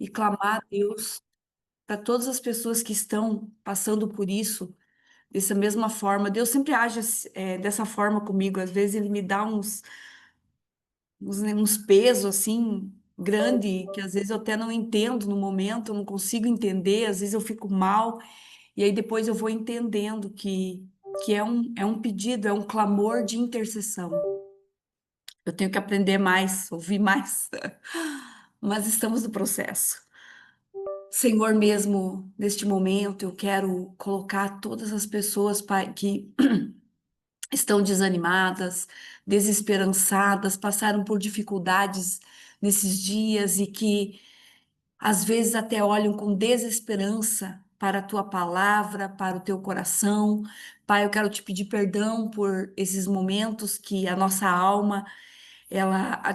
e clamar a Deus para todas as pessoas que estão passando por isso, dessa mesma forma. Deus sempre age dessa forma comigo. Às vezes ele me dá uns pesos assim grande que às vezes eu até não entendo no momento, eu não consigo entender, às vezes eu fico mal e aí depois eu vou entendendo que é um pedido, é um clamor de intercessão. Eu tenho que aprender mais, ouvir mais, mas estamos no processo. Senhor, mesmo neste momento, eu quero colocar todas as pessoas, Pai, que estão desanimadas, desesperançadas, passaram por dificuldades nesses dias e que às vezes até olham com desesperança para a tua palavra, para o teu coração. Pai, eu quero te pedir perdão por esses momentos que a nossa alma,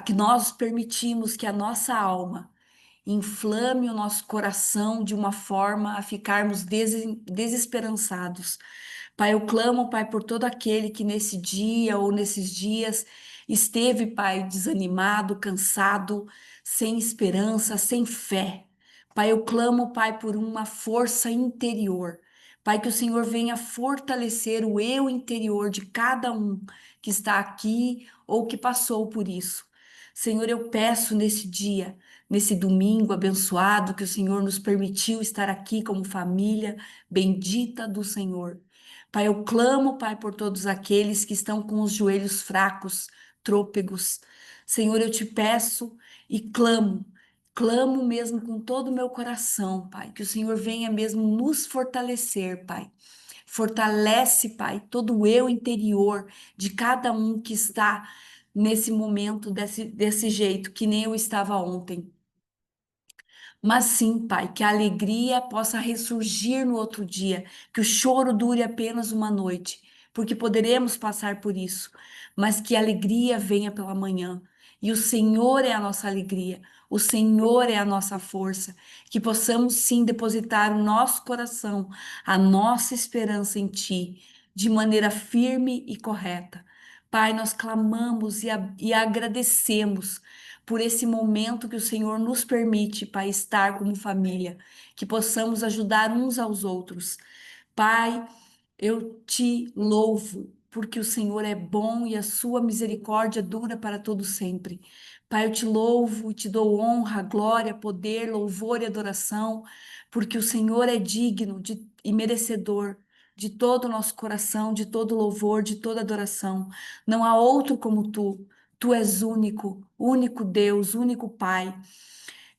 que nós permitimos que a nossa alma inflame o nosso coração de uma forma a ficarmos desesperançados. Pai, eu clamo, Pai, por todo aquele que nesse dia ou nesses dias esteve, Pai, desanimado, cansado, sem esperança, sem fé. Pai, eu clamo, Pai, por uma força interior. Pai, que o Senhor venha fortalecer o eu interior de cada um que está aqui ou que passou por isso. Senhor, eu peço nesse dia, nesse domingo abençoado que o Senhor nos permitiu estar aqui como família bendita do Senhor. Pai, eu clamo, Pai, por todos aqueles que estão com os joelhos fracos, trôpegos. Senhor, eu te peço e clamo mesmo com todo o meu coração, Pai, que o Senhor venha mesmo nos fortalecer, Pai. Fortalece, Pai, todo o eu interior de cada um que está nesse momento, desse jeito, que nem eu estava ontem. Mas sim, Pai, que a alegria possa ressurgir no outro dia, que o choro dure apenas uma noite, porque poderemos passar por isso, mas que a alegria venha pela manhã. E o Senhor é a nossa alegria, o Senhor é a nossa força, que possamos sim depositar o nosso coração, a nossa esperança em Ti, de maneira firme e correta. Pai, nós clamamos e agradecemos por esse momento que o Senhor nos permite para estar como família, que possamos ajudar uns aos outros. Pai, eu te louvo, porque o Senhor é bom e a sua misericórdia dura para todo sempre. Pai, eu te louvo e te dou honra, glória, poder, louvor e adoração, porque o Senhor é digno e merecedor de todo o nosso coração, de todo louvor, de toda adoração. Não há outro como tu. Tu és único, único Deus, único Pai.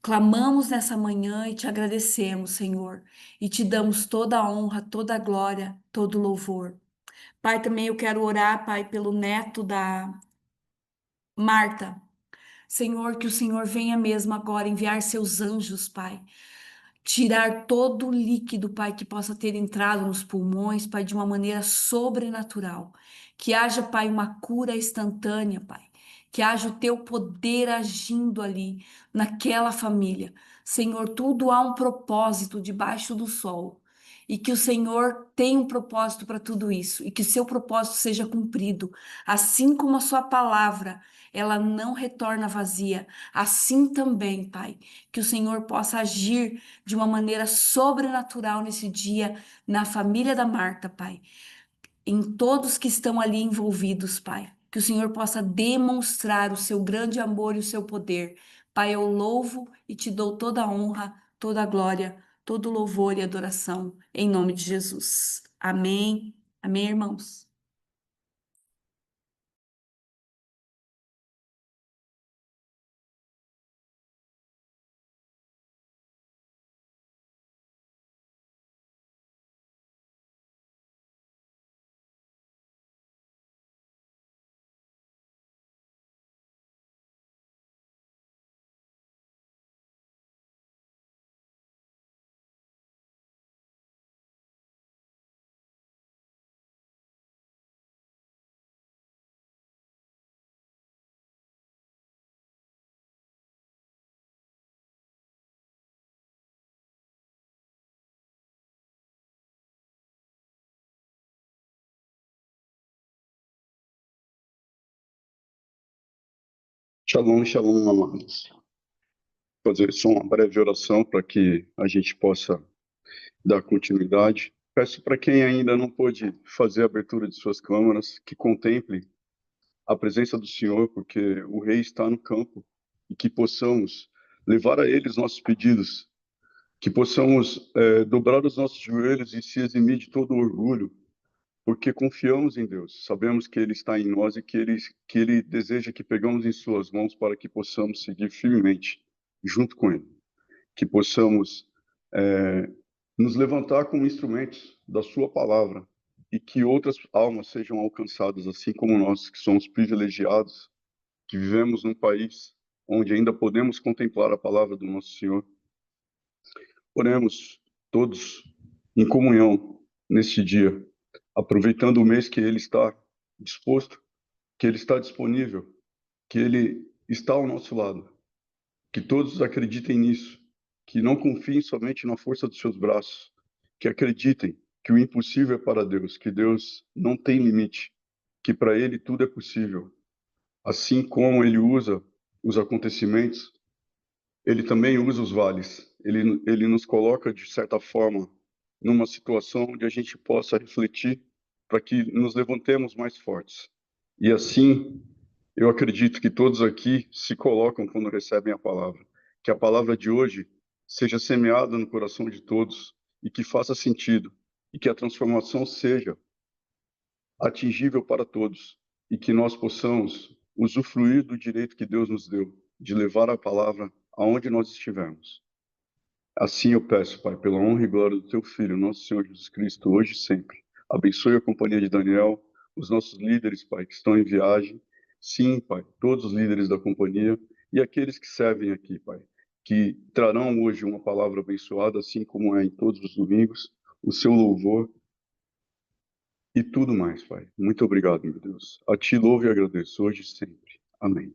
Clamamos nessa manhã e te agradecemos, Senhor, e te damos toda a honra, toda a glória, todo o louvor. Pai, também eu quero orar, Pai, pelo neto da Marta. Senhor, que o Senhor venha mesmo agora enviar seus anjos, Pai. Tirar todo o líquido, Pai, que possa ter entrado nos pulmões, Pai, de uma maneira sobrenatural. Que haja, Pai, uma cura instantânea, Pai. Que haja o teu poder agindo ali, naquela família. Senhor, tudo há um propósito debaixo do sol. E que o Senhor tem um propósito para tudo isso. E que o seu propósito seja cumprido. Assim como a sua palavra, ela não retorna vazia. Assim também, Pai, que o Senhor possa agir de uma maneira sobrenatural nesse dia, na família da Marta, Pai, em todos que estão ali envolvidos, Pai. Que o Senhor possa demonstrar o seu grande amor e o seu poder. Pai, eu louvo e te dou toda a honra, toda a glória, todo o louvor e adoração, em nome de Jesus. Amém. Amém, irmãos. Shalom, shalom, amados. fazer só uma breve oração para que a gente possa dar continuidade. Peço para quem ainda não pôde fazer a abertura de suas câmaras, que contemple a presença do Senhor, porque o Rei está no campo, e que possamos levar a Ele os nossos pedidos, que possamos dobrar os nossos joelhos e se eximir de todo o orgulho, porque confiamos em Deus, sabemos que Ele está em nós e que Ele deseja que pegamos em Suas mãos para que possamos seguir firmemente junto com Ele, que possamos nos levantar como instrumentos da Sua palavra e que outras almas sejam alcançadas, assim como nós, que somos privilegiados, que vivemos num país onde ainda podemos contemplar a palavra do nosso Senhor. Oremos todos em comunhão neste dia, aproveitando o mês que Ele está disposto, que Ele está disponível, que Ele está ao nosso lado. Que todos acreditem nisso, que não confiem somente na força dos seus braços, que acreditem que o impossível é para Deus, que Deus não tem limite, que para Ele tudo é possível. Assim como Ele usa os acontecimentos, Ele também usa os vales. Ele nos coloca, de certa forma, numa situação onde a gente possa refletir para que nos levantemos mais fortes. E assim, eu acredito que todos aqui se colocam quando recebem a palavra. Que a palavra de hoje seja semeada no coração de todos e que faça sentido. E que a transformação seja atingível para todos. E que nós possamos usufruir do direito que Deus nos deu de levar a palavra aonde nós estivermos. Assim eu peço, Pai, pela honra e glória do Teu Filho, nosso Senhor Jesus Cristo, hoje e sempre. Abençoe a companhia de Daniel, os nossos líderes, Pai, que estão em viagem. Sim, Pai, todos os líderes da companhia e aqueles que servem aqui, Pai, que trarão hoje uma palavra abençoada, assim como é em todos os domingos, o Seu louvor e tudo mais, Pai. Muito obrigado, meu Deus. A Ti louvo e agradeço, hoje e sempre. Amém.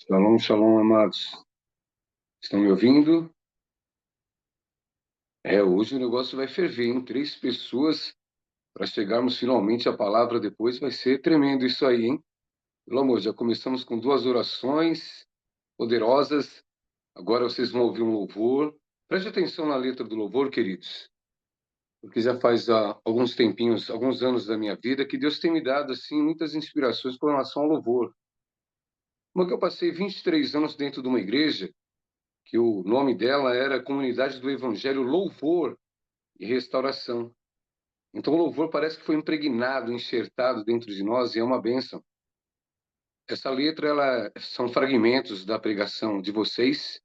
Shalom, shalom, amados. Estão me ouvindo? Hoje o negócio vai ferver, hein? 3 pessoas para chegarmos finalmente à palavra depois. Vai ser tremendo isso aí, hein? Pelo amor, já começamos com 2 orações poderosas. Agora vocês vão ouvir um louvor. Preste atenção na letra do louvor, queridos. Porque já faz alguns tempinhos, alguns anos da minha vida, que Deus tem me dado, assim, muitas inspirações com relação ao louvor. Como é que eu passei 23 anos dentro de uma igreja que o nome dela era Comunidade do Evangelho Louvor e Restauração. Então o louvor parece que foi impregnado, enxertado dentro de nós e é uma bênção. Essa letra, são fragmentos da pregação de vocês.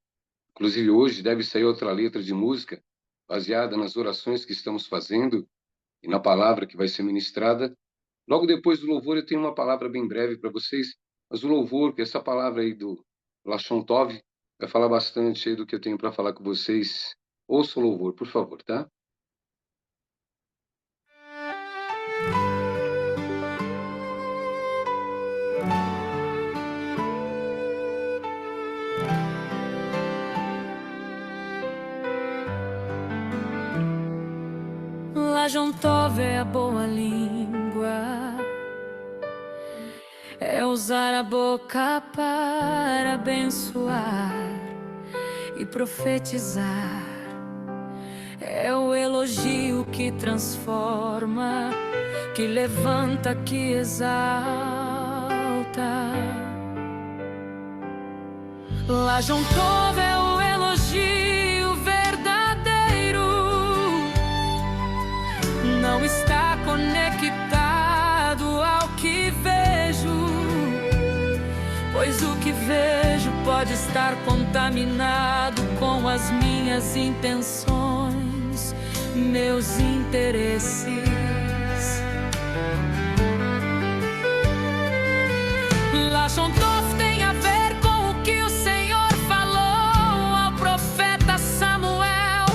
Inclusive hoje deve sair outra letra de música baseada nas orações que estamos fazendo e na palavra que vai ser ministrada. Logo depois do louvor eu tenho uma palavra bem breve para vocês, mas o louvor, que é essa palavra aí do Lashon Tov, vai falar bastante aí do que eu tenho para falar com vocês. Ouça o louvor, por favor, tá? Lashon Tov é a boa língua, é usar a boca para abençoar e profetizar. É o elogio que transforma, que levanta, que exalta. Lashon Tov é o elogio verdadeiro, não está conectado ao que vejo, pois o que vejo pode estar contaminado com as minhas intenções, meus interesses. Lashon Tov tem a ver com o que o Senhor falou ao profeta Samuel,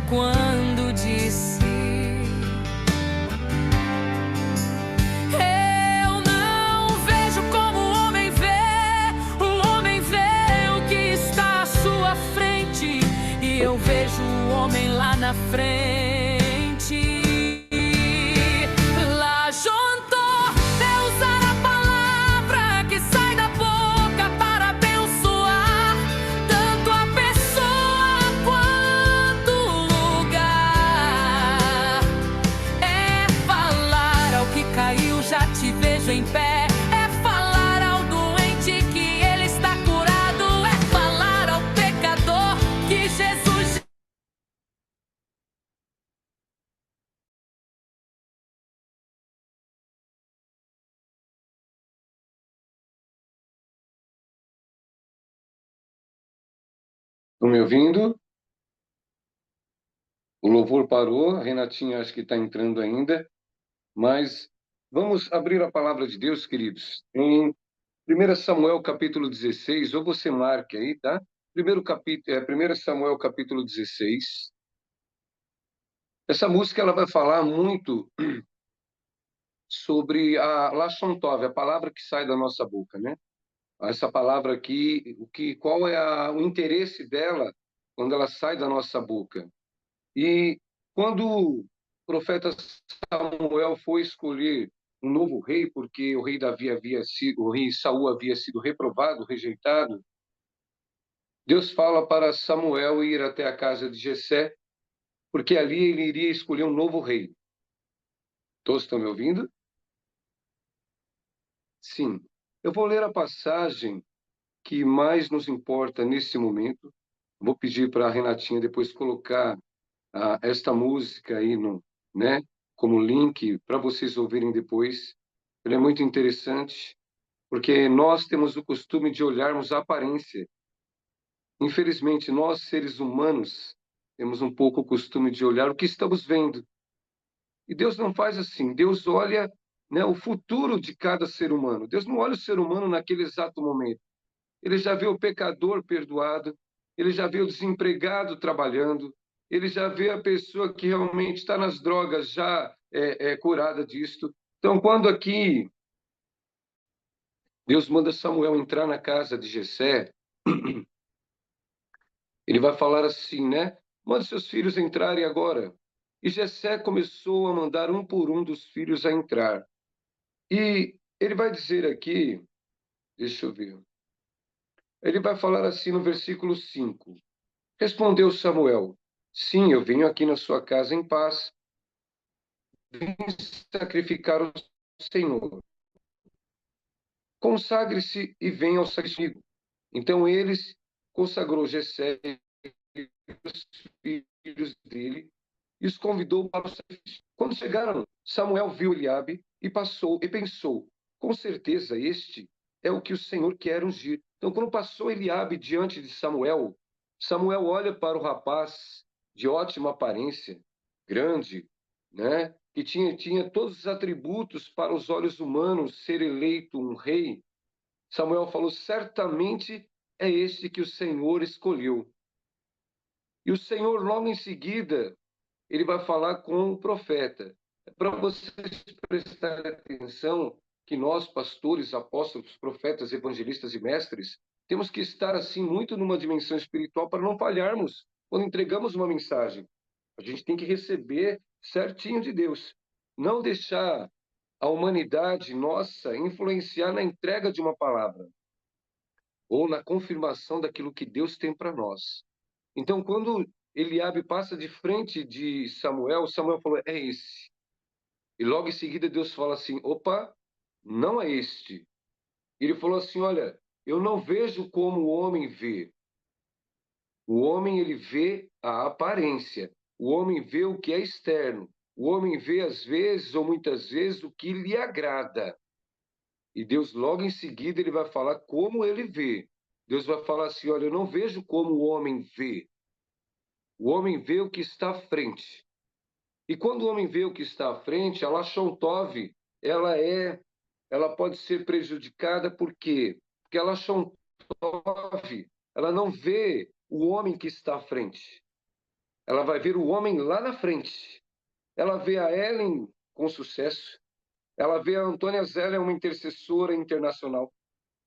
quando disse: eu não vejo como o homem vê o que está à sua frente, e eu vejo o homem lá na frente. Lashon Tov é usar a palavra vejo em pé. É falar ao doente que ele está curado. É falar ao pecador que Jesus... Estão me ouvindo? O louvor parou, a Renatinha acho que está entrando ainda, mas vamos abrir a palavra de Deus, queridos, em 1 Samuel capítulo 16, ou você marque aí, tá? 1 Samuel capítulo 16. Essa música ela vai falar muito sobre a Lashon Tov, a palavra que sai da nossa boca, né? Essa palavra aqui, qual é o interesse dela quando ela sai da nossa boca? E quando o profeta Samuel foi escolher um novo rei, porque o rei Davi o rei Saul havia sido reprovado, rejeitado, Deus fala para Samuel ir até a casa de Jessé, porque ali ele iria escolher um novo rei. Todos estão me ouvindo? Sim. Eu vou ler a passagem que mais nos importa nesse momento. Vou pedir para a Renatinha depois colocar esta música aí né, como link para vocês ouvirem depois. Ele é muito interessante, porque nós temos o costume de olharmos a aparência. Infelizmente, nós, seres humanos, temos um pouco o costume de olhar o que estamos vendo. E Deus não faz assim. Deus olha, né, o futuro de cada ser humano. Deus não olha o ser humano naquele exato momento. Ele já vê o pecador perdoado, ele já vê o desempregado trabalhando, ele já vê a pessoa que realmente está nas drogas já curada disto. Então, quando aqui Deus manda Samuel entrar na casa de Jessé, ele vai falar assim, né? Manda seus filhos entrarem agora. E Jessé começou a mandar um por um dos filhos a entrar. E ele vai dizer aqui, deixa eu ver, ele vai falar assim no versículo 5. Respondeu Samuel: Sim, eu venho aqui na sua casa em paz, vim sacrificar o Senhor. Consagre-se e venha ao sacrifício. Então eles consagrou Jessé e os filhos dele e os convidou para o sacrifício. Quando chegaram, Samuel viu Eliabe e pensou: com certeza este é o que o Senhor quer ungir. Então, quando passou Eliabe diante de Samuel, Samuel olha para o rapaz de ótima aparência, grande, né? Que tinha todos os atributos para os olhos humanos ser eleito um rei. Samuel falou: certamente é este que o Senhor escolheu. E o Senhor, logo em seguida, ele vai falar com o profeta. Para vocês prestarem atenção que nós, pastores, apóstolos, profetas, evangelistas e mestres, temos que estar assim muito numa dimensão espiritual para não falharmos quando entregamos uma mensagem. A gente tem que receber certinho de Deus. Não deixar a humanidade nossa influenciar na entrega de uma palavra ou na confirmação daquilo que Deus tem para nós. Então, quando Eliabe passa de frente de Samuel, Samuel falou: é esse. E logo em seguida Deus fala assim: opa, não é este. Ele falou assim: olha, eu não vejo como o homem vê. O homem, ele vê a aparência. O homem vê o que é externo. O homem vê, às vezes, ou muitas vezes, o que lhe agrada. E Deus, logo em seguida, ele vai falar como ele vê. Deus vai falar assim: olha, eu não vejo como o homem vê. O homem vê o que está à frente. E quando o homem vê o que está à frente, a Lashon Tov, ela pode ser prejudicada, por quê? Porque a Lashon Tov, ela não vê o homem que está à frente. Ela vai ver o homem lá na frente. Ela vê a Ellen com sucesso. Ela vê a Antônia Zélia, uma intercessora internacional.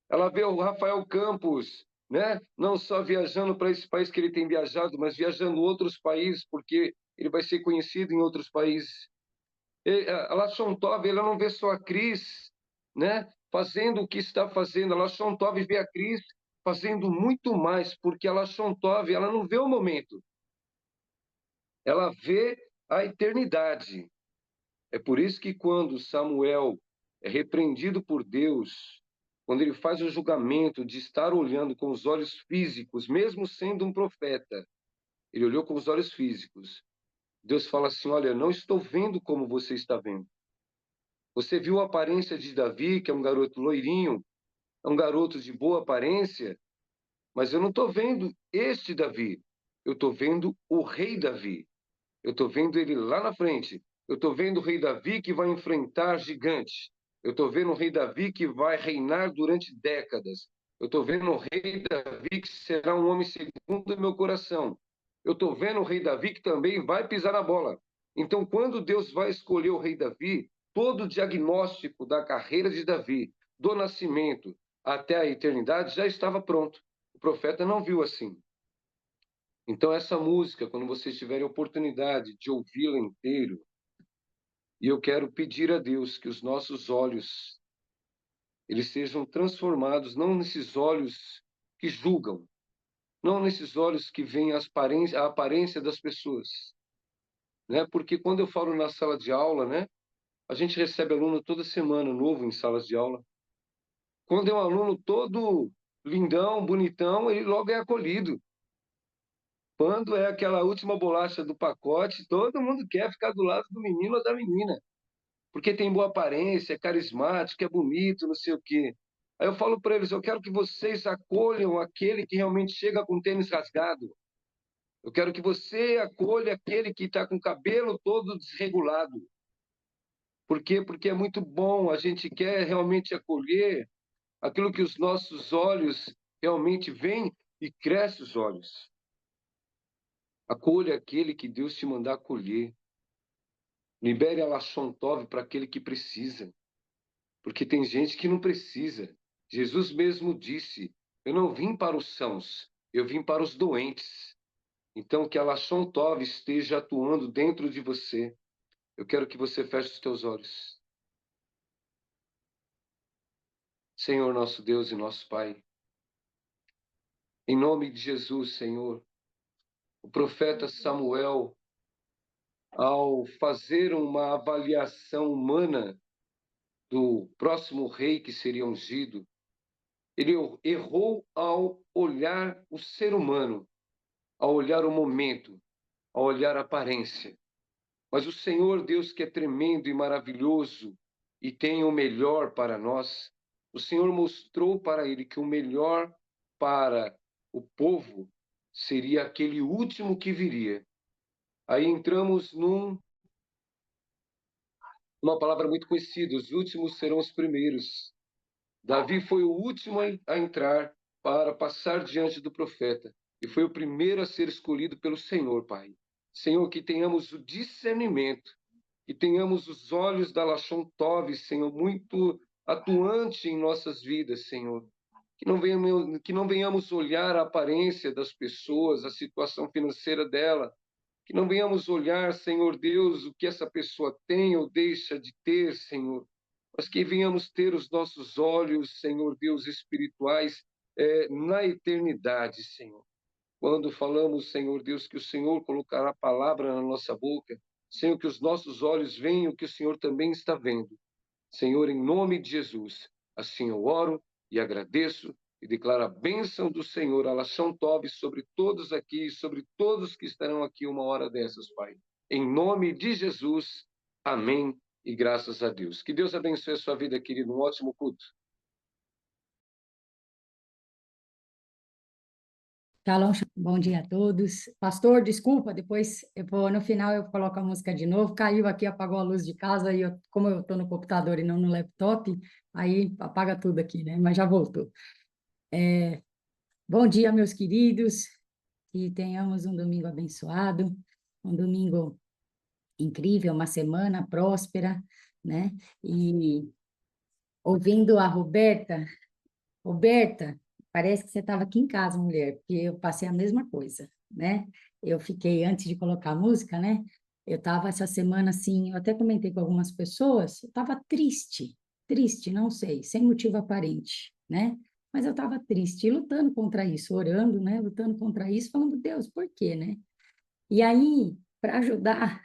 Ela vê o Rafael Campos, né? Não só viajando para esse país que ele tem viajado, mas viajando outros países, porque ele vai ser conhecido em outros países. A Lashon Tov, ela não vê só a Cris, né? Fazendo o que está fazendo. A Lashon Tov vê a Cris fazendo muito mais, porque a Lashon Tov, ela não vê o momento. Ela vê a eternidade. É por isso que quando Samuel é repreendido por Deus quando ele faz o julgamento de estar olhando com os olhos físicos, mesmo sendo um profeta. Ele olhou com os olhos físicos. Deus fala assim: olha, não estou vendo como você está vendo. Você viu a aparência de Davi, que é um garoto loirinho, é um garoto de boa aparência, mas eu não estou vendo este Davi. Eu estou vendo o rei Davi. Eu estou vendo ele lá na frente. Eu estou vendo o rei Davi que vai enfrentar gigantes. Eu estou vendo o rei Davi que vai reinar durante décadas. Eu estou vendo o rei Davi que será um homem segundo o meu coração. Eu estou vendo o rei Davi que também vai pisar na bola. Então, quando Deus vai escolher o rei Davi, todo o diagnóstico da carreira de Davi, do nascimento até a eternidade, já estava pronto. O profeta não viu assim. Então, essa música, quando vocês tiverem oportunidade de ouvi-la inteiro, e eu quero pedir a Deus que os nossos olhos, eles sejam transformados, não nesses olhos que julgam, não nesses olhos que veem a aparência das pessoas, né? Porque quando eu falo na sala de aula, né, a gente recebe aluno toda semana novo em salas de aula. Quando é um aluno todo lindão, bonitão, ele logo é acolhido. Quando é aquela última bolacha do pacote, todo mundo quer ficar do lado do menino ou da menina, porque tem boa aparência, é carismático, é bonito, não sei o quê. Aí eu falo para eles: eu quero que vocês acolham aquele que realmente chega com tênis rasgado. Eu quero que você acolha aquele que está com o cabelo todo desregulado. Por quê? Porque é muito bom, a gente quer realmente acolher aquilo que os nossos olhos realmente veem e cresce os olhos. Acolha aquele que Deus te mandar acolher. Libere a Lashon Tov para aquele que precisa. Porque tem gente que não precisa. Jesus mesmo disse: eu não vim para os sãos, eu vim para os doentes. Então, que a Lashon Tov esteja atuando dentro de você. Eu quero que você feche os teus olhos. Senhor, nosso Deus e nosso Pai, em nome de Jesus, Senhor, o profeta Samuel, ao fazer uma avaliação humana do próximo rei que seria ungido, ele errou ao olhar o ser humano, ao olhar o momento, ao olhar a aparência. Mas o Senhor Deus, que é tremendo e maravilhoso e tem o melhor para nós, o Senhor mostrou para ele que o melhor para o povo seria aquele último que viria. Aí entramos numa palavra muito conhecida: os últimos serão os primeiros. Davi foi o último a entrar para passar diante do profeta e foi o primeiro a ser escolhido pelo Senhor, Pai. Senhor, que tenhamos o discernimento, que tenhamos os olhos da Lashon Tov, Senhor, muito atuante em nossas vidas, Senhor. Que não venhamos olhar a aparência das pessoas, a situação financeira dela, que não venhamos olhar, Senhor Deus, o que essa pessoa tem ou deixa de ter, Senhor, mas que venhamos ter os nossos olhos, Senhor Deus, espirituais, na eternidade, Senhor. Quando falamos, Senhor Deus, que o Senhor colocará a palavra na nossa boca, Senhor, que os nossos olhos veem o que o Senhor também está vendo. Senhor, em nome de Jesus, assim eu oro e agradeço e declaro a bênção do Senhor, a Lashon Tov, sobre todos aqui, sobre todos que estarão aqui uma hora dessas, Pai. Em nome de Jesus, amém e graças a Deus. Que Deus abençoe a sua vida, querido. Um ótimo culto. Shalom, bom dia a todos. Pastor, desculpa, depois no final eu coloco a música de novo. Caiu aqui, apagou a luz de casa, e como eu estou no computador e não no laptop, aí apaga tudo aqui, né? Mas já voltou. Bom dia, meus queridos, que tenhamos um domingo abençoado, um domingo incrível, uma semana próspera, né? E ouvindo a Roberta, parece que você estava aqui em casa, mulher, porque eu passei a mesma coisa, né? Eu fiquei, antes de colocar a música, né? Eu estava essa semana, assim, eu até comentei com algumas pessoas, eu estava triste, não sei, sem motivo aparente, né? Mas eu estava triste, e lutando contra isso, orando, né? Lutando contra isso, falando: Deus, por quê, né? E aí, para ajudar,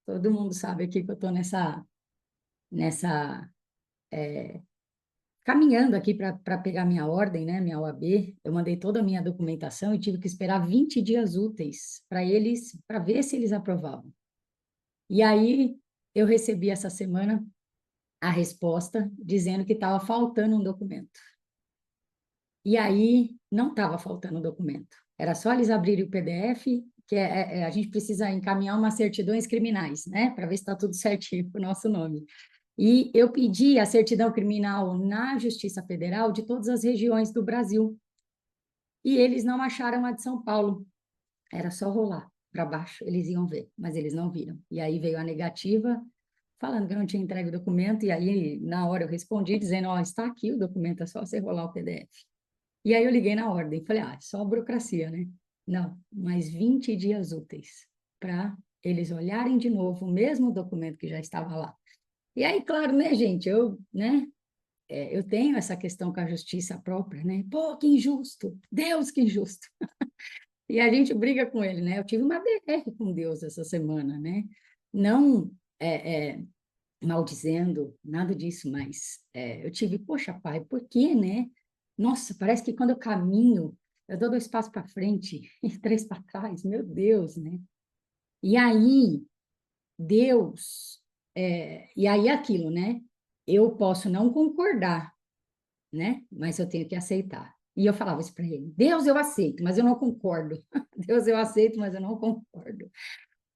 todo mundo sabe aqui que eu estou nessa caminhando aqui para pegar minha ordem, né, minha OAB, eu mandei toda a minha documentação e tive que esperar 20 dias úteis para ver se eles aprovavam. E aí eu recebi essa semana a resposta dizendo que estava faltando um documento. E aí não estava faltando um documento. Era só eles abrirem o PDF, que a gente precisa encaminhar umas certidões criminais, né, para ver se está tudo certinho com o nosso nome. E eu pedi a certidão criminal na Justiça Federal de todas as regiões do Brasil. E eles não acharam a de São Paulo. Era só rolar para baixo, eles iam ver, mas eles não viram. E aí veio a negativa, falando que eu não tinha entregue o documento, e aí na hora eu respondi dizendo, ó, está aqui o documento, é só você rolar o PDF. E aí eu liguei na ordem, falei, é só burocracia, né? Não, mais 20 dias úteis para eles olharem de novo o mesmo documento que já estava lá. E aí, claro, né, gente, eu tenho essa questão com a justiça própria, né? Pô, que injusto! Deus, que injusto! E a gente briga com ele, né? Eu tive uma DR com Deus essa semana, né? Não maldizendo, nada disso, mas eu tive, poxa, pai, por quê, né? Nossa, parece que quando eu caminho, eu dou 2 passos para frente e 3 para trás, meu Deus, né? E aí, Deus, e aí aquilo, né? Eu posso não concordar, né? Mas eu tenho que aceitar. E eu falava isso para ele: Deus, eu aceito, mas eu não concordo. Deus, eu aceito, mas eu não concordo,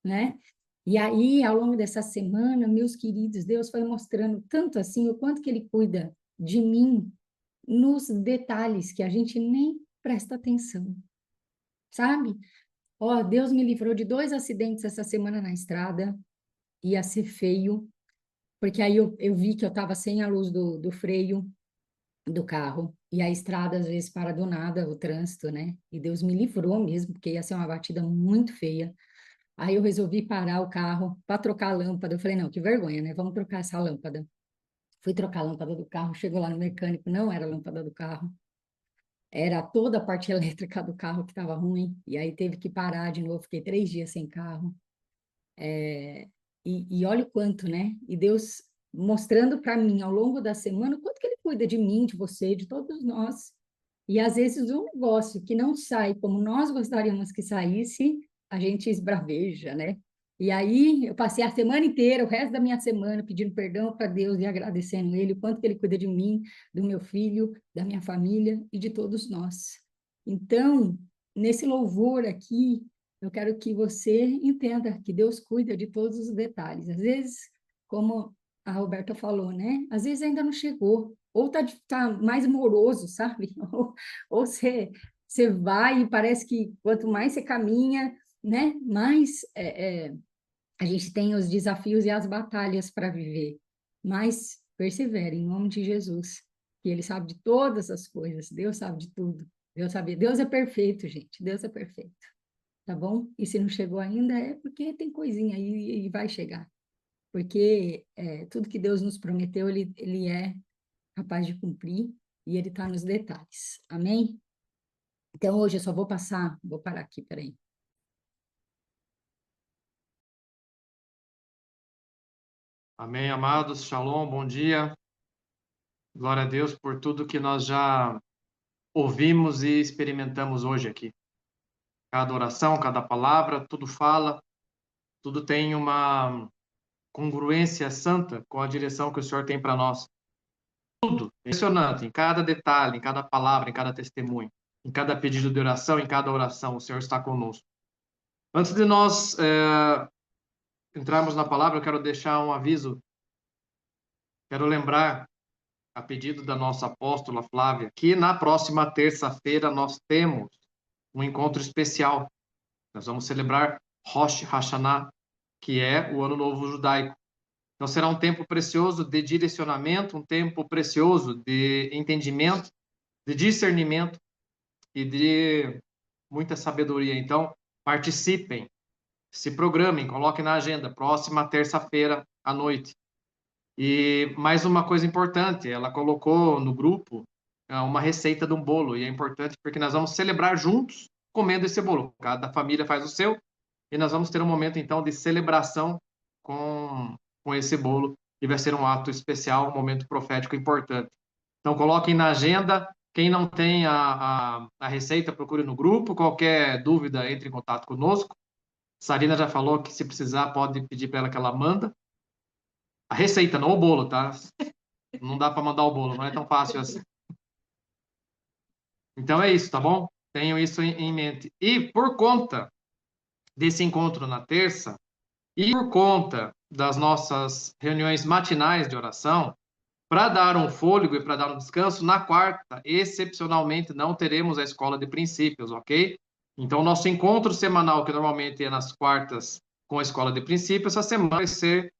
né? E aí, ao longo dessa semana, meus queridos, Deus foi mostrando tanto assim o quanto que Ele cuida de mim nos detalhes que a gente nem presta atenção, sabe? Ó, Deus me livrou de 2 acidentes essa semana na estrada, ia ser feio, porque aí eu vi que eu estava sem a luz do freio do carro, e a estrada às vezes para do nada, o trânsito, né? E Deus me livrou mesmo, porque ia ser uma batida muito feia. Aí eu resolvi parar o carro para trocar a lâmpada. Eu falei, não, que vergonha, né? Vamos trocar essa lâmpada. Fui trocar a lâmpada do carro, chegou lá no mecânico, não era a lâmpada do carro, era toda a parte elétrica do carro que estava ruim, e aí teve que parar de novo, fiquei 3 dias sem carro. E olha o quanto, né? E Deus mostrando para mim ao longo da semana o quanto que Ele cuida de mim, de você, de todos nós. E às vezes um negócio que não sai como nós gostaríamos que saísse, a gente esbraveja, né? E aí eu passei a semana inteira, o resto da minha semana, pedindo perdão para Deus e agradecendo Ele, o quanto que Ele cuida de mim, do meu filho, da minha família e de todos nós. Então, nesse louvor aqui, eu quero que você entenda que Deus cuida de todos os detalhes. Às vezes, como a Roberta falou, né? Às vezes ainda não chegou, ou tá mais moroso, sabe? Ou você vai e parece que quanto mais você caminha, né? Mais a gente tem os desafios e as batalhas para viver. Mas persevere, em nome de Jesus, que Ele sabe de todas as coisas, Deus sabe de tudo. Deus é perfeito, gente, Deus é perfeito. Tá bom? E se não chegou ainda, é porque tem coisinha aí e vai chegar. Porque tudo que Deus nos prometeu, ele é capaz de cumprir e Ele está nos detalhes. Amém? Então, hoje eu só vou parar aqui, peraí. Amém, amados. Shalom, bom dia. Glória a Deus por tudo que nós já ouvimos e experimentamos hoje aqui. Cada oração, cada palavra, tudo fala, tudo tem uma congruência santa com a direção que o Senhor tem para nós. Tudo, impressionante, em cada detalhe, em cada palavra, em cada testemunho, em cada pedido de oração, em cada oração, o Senhor está conosco. Antes de nós entrarmos na palavra, eu quero deixar um aviso. Quero lembrar, a pedido da nossa apóstola Flávia, que na próxima terça-feira nós temos um encontro especial. Nós vamos celebrar Rosh Hashanah, que é o Ano Novo Judaico. Então será um tempo precioso de direcionamento, um tempo precioso de entendimento, de discernimento e de muita sabedoria. Então participem, se programem, coloquem na agenda, próxima terça-feira à noite. E mais uma coisa importante, ela colocou no grupo uma receita de um bolo, e é importante porque nós vamos celebrar juntos comendo esse bolo. Cada família faz o seu, e nós vamos ter um momento, então, de celebração com esse bolo e vai ser um ato especial, um momento profético importante. Então, coloquem na agenda. Quem não tem a receita, procure no grupo. Qualquer dúvida, entre em contato conosco. Sarina já falou que, se precisar, pode pedir para ela que ela manda. A receita, não o bolo, tá? Não dá para mandar o bolo, não é tão fácil assim. Então é isso, tá bom? Tenham isso em mente. E por conta desse encontro na terça, e por conta das nossas reuniões matinais de oração, para dar um fôlego e para dar um descanso, na quarta, excepcionalmente, não teremos a escola de princípios, ok? Então, nosso encontro semanal, que normalmente é nas quartas com a escola de princípios, essa semana vai ser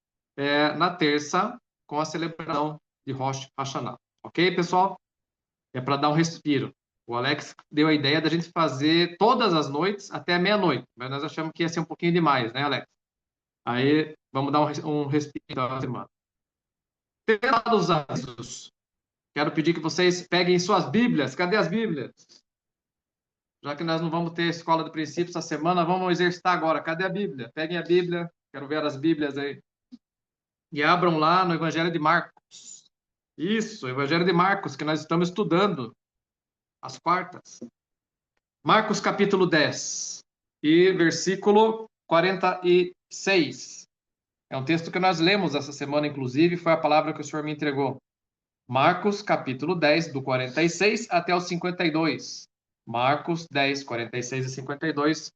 na terça, com a celebração de Rosh Hashanah. Ok, pessoal? É para dar um respiro. O Alex deu a ideia da gente fazer todas as noites até meia-noite, mas nós achamos que ia ser um pouquinho demais, né, Alex? Aí, vamos dar um respiro na semana. Tendo avisos, quero pedir que vocês peguem suas Bíblias. Cadê as Bíblias? Já que nós não vamos ter escola de princípios essa semana, vamos exercitar agora. Cadê a Bíblia? Peguem a Bíblia. Quero ver as Bíblias aí. E abram lá no Evangelho de Marcos. Isso, Evangelho de Marcos, que nós estamos estudando às quartas. Marcos capítulo 10 e versículo 46. É um texto que nós lemos essa semana, inclusive, foi a palavra que o Senhor me entregou. Marcos capítulo 10, do 46 até o 52. Marcos 10, 46 e 52.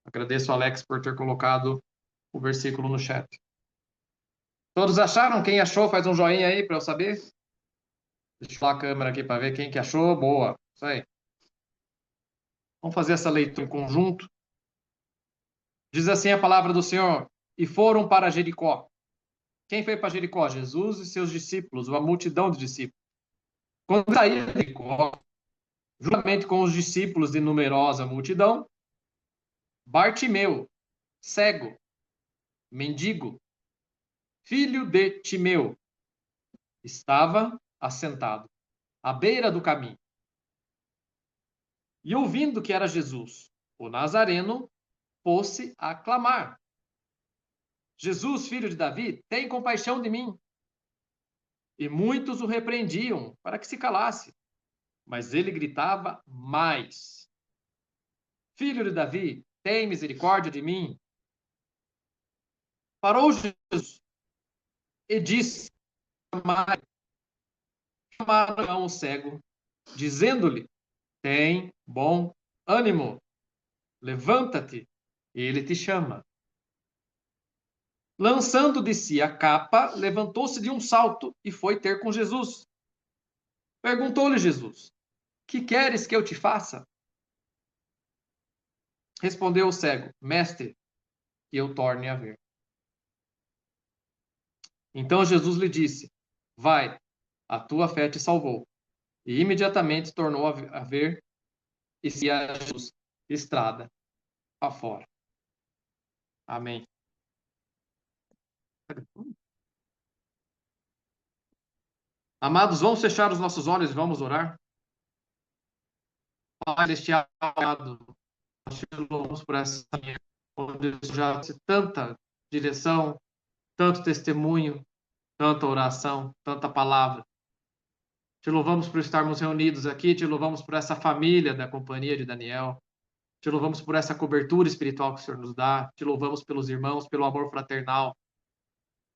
Agradeço, Alex, por ter colocado o versículo no chat. Todos acharam? Quem achou, faz um joinha aí para eu saber. Deixa eu falar a câmera aqui para ver quem que achou. Boa, isso aí. Vamos fazer essa leitura em conjunto. Diz assim a palavra do Senhor: e foram para Jericó. Quem foi para Jericó? Jesus e seus discípulos, uma multidão de discípulos. Quando saía de Jericó, juntamente com os discípulos de numerosa multidão, Bartimeu, cego, mendigo, filho de Timeu, estava assentado à beira do caminho. E ouvindo que era Jesus, o Nazareno, pôs-se a clamar: Jesus, filho de Davi, tem compaixão de mim. E muitos o repreendiam para que se calasse. Mas ele gritava mais: Filho de Davi, tem misericórdia de mim. Parou Jesus e disse: chamaram o cego, dizendo-lhe: tem bom ânimo, levanta-te, ele te chama. Lançando de si a capa, levantou-se de um salto e foi ter com Jesus. Perguntou-lhe Jesus: que queres que eu te faça? Respondeu o cego: mestre, que eu torne a ver. Então Jesus lhe disse: vai, a tua fé te salvou. E imediatamente tornou a ver e se a Jesus estrada afora. Amém. Amados, vamos fechar os nossos olhos e vamos orar. Pai celestial, nós te louvamos por essa manhã, onde já trouxe tanta direção, tanto testemunho, tanta oração, tanta palavra. Te louvamos por estarmos reunidos aqui, te louvamos por essa família da companhia de Daniel, te louvamos por essa cobertura espiritual que o Senhor nos dá, te louvamos pelos irmãos, pelo amor fraternal,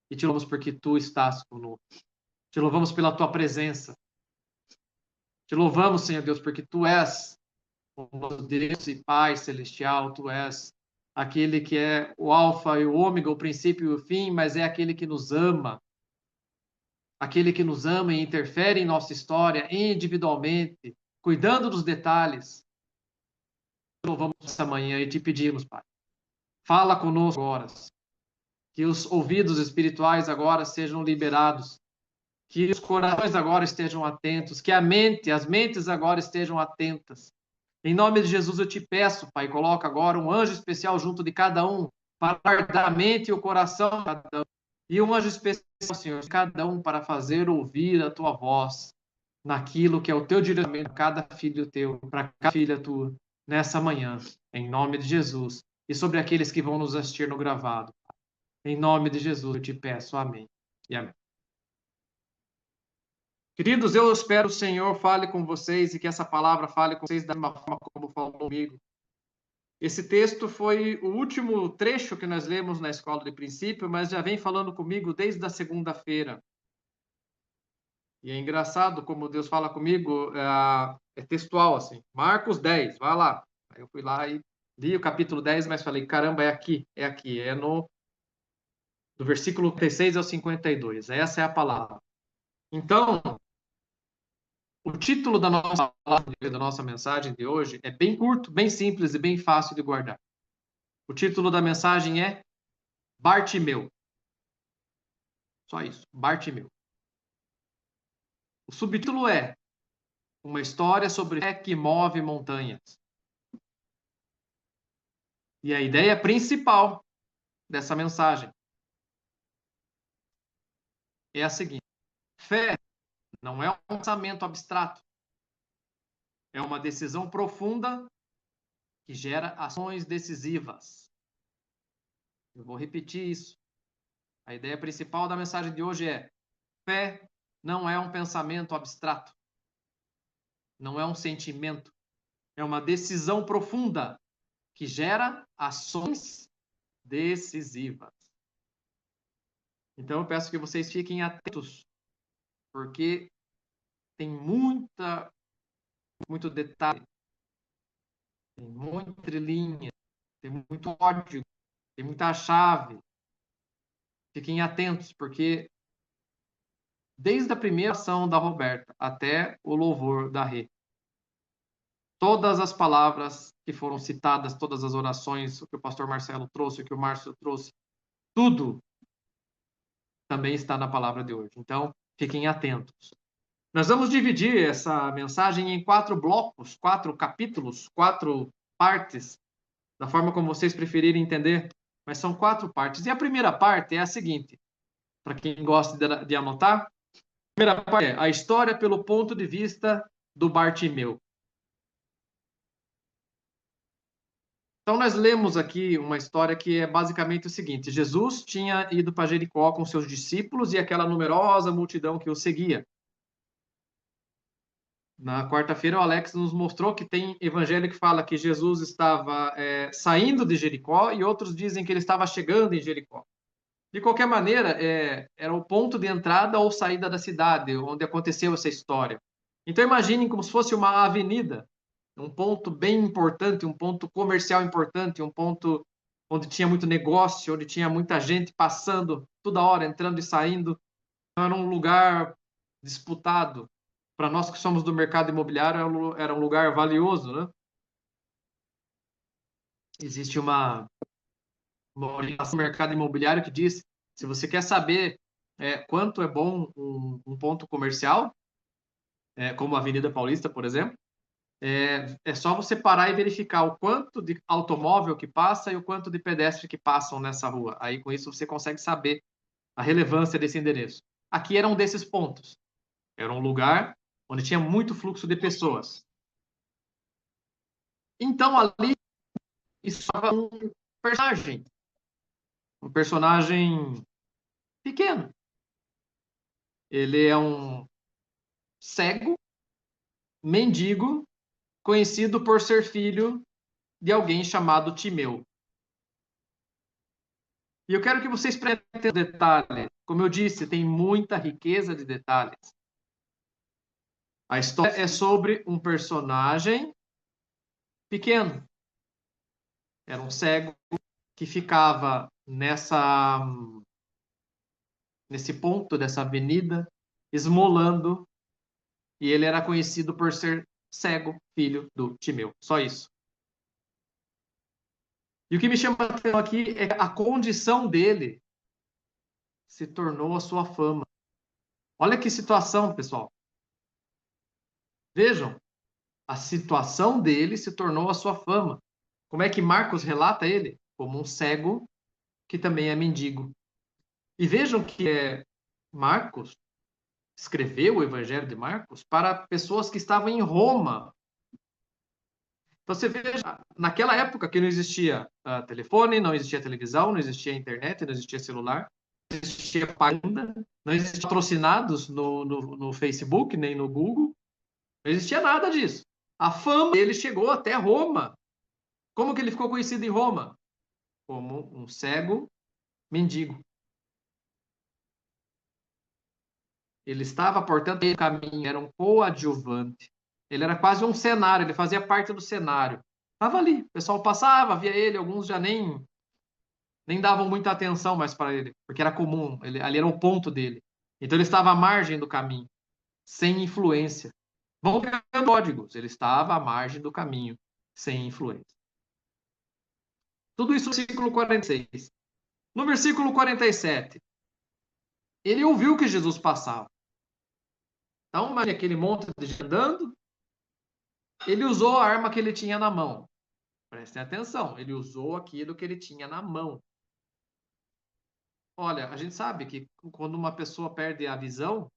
e te louvamos porque tu estás conosco. Te louvamos pela tua presença. Te louvamos, Senhor Deus, porque tu és o nosso Deus e Pai celestial, tu és aquele que é o alfa e o ômega, o princípio e o fim, mas é aquele que nos ama. Aquele que nos ama e interfere em nossa história individualmente, cuidando dos detalhes. Te louvamos essa manhã e te pedimos, Pai, fala conosco agora, que os ouvidos espirituais agora sejam liberados, que os corações agora estejam atentos, que as mentes agora estejam atentas. Em nome de Jesus eu te peço, Pai, coloca agora um anjo especial junto de cada um, para guardar a mente e o coração de cada um. E um anjo especial, Senhor, de cada um para fazer ouvir a tua voz naquilo que é o teu direcionamento para cada filho teu, para cada filha tua, nessa manhã, em nome de Jesus. E sobre aqueles que vão nos assistir no gravado. Em nome de Jesus eu te peço, amém e amém. Queridos, eu espero que o Senhor fale com vocês e que essa palavra fale com vocês da mesma forma como falou comigo. Esse texto foi o último trecho que nós lemos na escola de princípio, mas já vem falando comigo desde a segunda-feira. E é engraçado como Deus fala comigo, é textual, assim. Marcos 10, vai lá. Aí eu fui lá e li o capítulo 10, mas falei, caramba, é aqui. É do versículo 36 ao 52. Essa é a palavra. Então, o título da nossa palavra, da nossa mensagem de hoje é bem curto, bem simples e bem fácil de guardar. O título da mensagem é Bartimeu. Só isso, Bartimeu. O subtítulo é Uma história sobre fé que move montanhas. E a ideia principal dessa mensagem é a seguinte: fé não é um pensamento abstrato, é uma decisão profunda que gera ações decisivas. Eu vou repetir isso. A ideia principal da mensagem de hoje é: fé não é um pensamento abstrato, não é um sentimento, é uma decisão profunda que gera ações decisivas. Então eu peço que vocês fiquem atentos, porque tem muito detalhe, tem muita entrelinha, tem muito código, tem muita chave. Fiquem atentos, porque desde a primeira ação da Roberta até o louvor da Rê, todas as palavras que foram citadas, todas as orações, o que o pastor Marcelo trouxe, o que o Márcio trouxe, tudo também está na palavra de hoje. Então, fiquem atentos. Nós vamos dividir essa mensagem em 4 blocos, 4 capítulos, 4 partes, da forma como vocês preferirem entender, mas são 4 partes. E a primeira parte é a seguinte, para quem gosta de anotar, a primeira parte é a história pelo ponto de vista do Bartimeu. Então, nós lemos aqui uma história que é basicamente o seguinte: Jesus tinha ido para Jericó com seus discípulos e aquela numerosa multidão que o seguia. Na quarta-feira, o Alex nos mostrou que tem evangelho que fala que Jesus estava saindo de Jericó e outros dizem que ele estava chegando em Jericó. De qualquer maneira, era o ponto de entrada ou saída da cidade, onde aconteceu essa história. Então, imaginem como se fosse uma avenida, um ponto bem importante, um ponto comercial importante, um ponto onde tinha muito negócio, onde tinha muita gente passando toda hora, entrando e saindo. Era um lugar disputado. Para nós que somos do mercado imobiliário, era um lugar valioso, né? Existe uma orientação do mercado imobiliário que diz, se você quer saber quanto é bom um ponto comercial, como a Avenida Paulista, por exemplo, é só você parar e verificar o quanto de automóvel que passa e o quanto de pedestre que passam nessa rua. Aí, com isso, você consegue saber a relevância desse endereço. Aqui era um desses pontos. Era um lugar onde tinha muito fluxo de pessoas. Então, ali estava um personagem pequeno. Ele é um cego, mendigo, conhecido por ser filho de alguém chamado Timeu. E eu quero que vocês prestem atenção no detalhe. Como eu disse, tem muita riqueza de detalhes. A história é sobre um personagem pequeno. Era um cego que ficava nesse ponto dessa avenida, esmolando, e ele era conhecido por ser cego, filho do Timeu. Só isso. E o que me chama a atenção aqui é que a condição dele se tornou a sua fama. Olha que situação, pessoal. Vejam, a situação dele se tornou a sua fama. Como é que Marcos relata ele? Como um cego que também é mendigo. E vejam que Marcos escreveu o Evangelho de Marcos para pessoas que estavam em Roma. Então você veja, naquela época que não existia telefone, não existia televisão, não existia internet, não existia celular. existia propaganda, não existia patrocinados no Facebook, nem no Google. Não existia nada disso. A fama dele chegou até Roma. Como que ele ficou conhecido em Roma? Como um cego mendigo. Ele estava, portanto, no caminho, era um coadjuvante. Ele era quase um cenário, ele fazia parte do cenário. Estava ali, o pessoal passava, via ele, alguns já nem davam muita atenção mais para ele, porque era comum, ali era o ponto dele. Então ele estava à margem do caminho, sem influência. Vão pegando códigos, ele estava à margem do caminho, sem influência. Tudo isso no versículo 46. No versículo 47, ele ouviu que Jesus passava. Então, aquele monte de gente andando, ele usou a arma que ele tinha na mão. Prestem atenção, ele usou aquilo que ele tinha na mão. Olha, a gente sabe que quando uma pessoa perde a visão,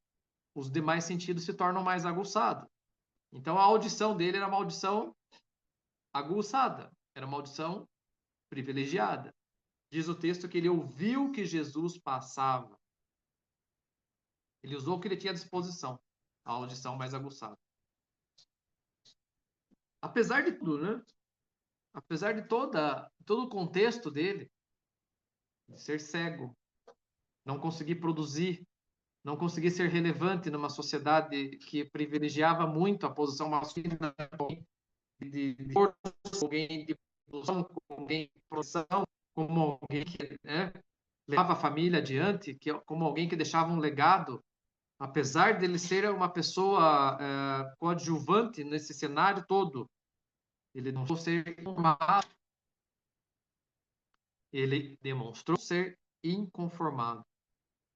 os demais sentidos se tornam mais aguçados. Então, a audição dele era uma audição aguçada, era uma audição privilegiada. Diz o texto que ele ouviu que Jesus passava. Ele usou o que ele tinha à disposição, a audição mais aguçada. Apesar de tudo, né? Apesar de todo o contexto dele, de ser cego, não conseguir produzir, não conseguir ser relevante numa sociedade que privilegiava muito a posição masculina, de força, alguém de posição, alguém de profissão, como alguém que levava a família adiante, como alguém que deixava um legado, apesar dele ser uma pessoa coadjuvante nesse cenário todo, ele não ser inconformado, ele demonstrou ser inconformado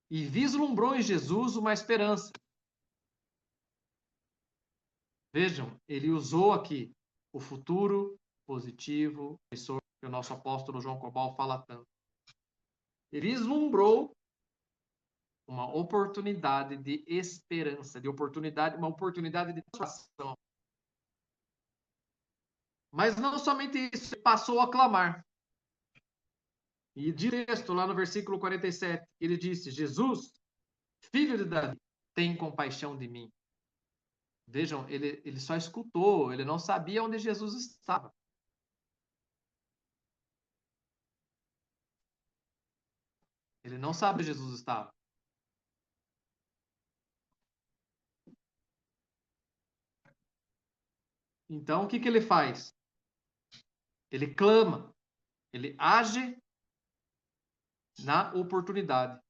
e vislumbrou em Jesus uma esperança. Vejam, ele usou aqui o futuro positivo, que o nosso apóstolo João Cobal fala tanto. Ele vislumbrou uma oportunidade de esperança, uma oportunidade de transformação. Mas não somente isso, ele passou a clamar. E de texto, lá no versículo 47, ele disse: Jesus, filho de Davi, tem compaixão de mim. Vejam, ele só escutou, ele não sabia onde Jesus estava. Ele não sabe onde Jesus estava. Então, o que ele faz? Ele clama, ele age na oportunidade.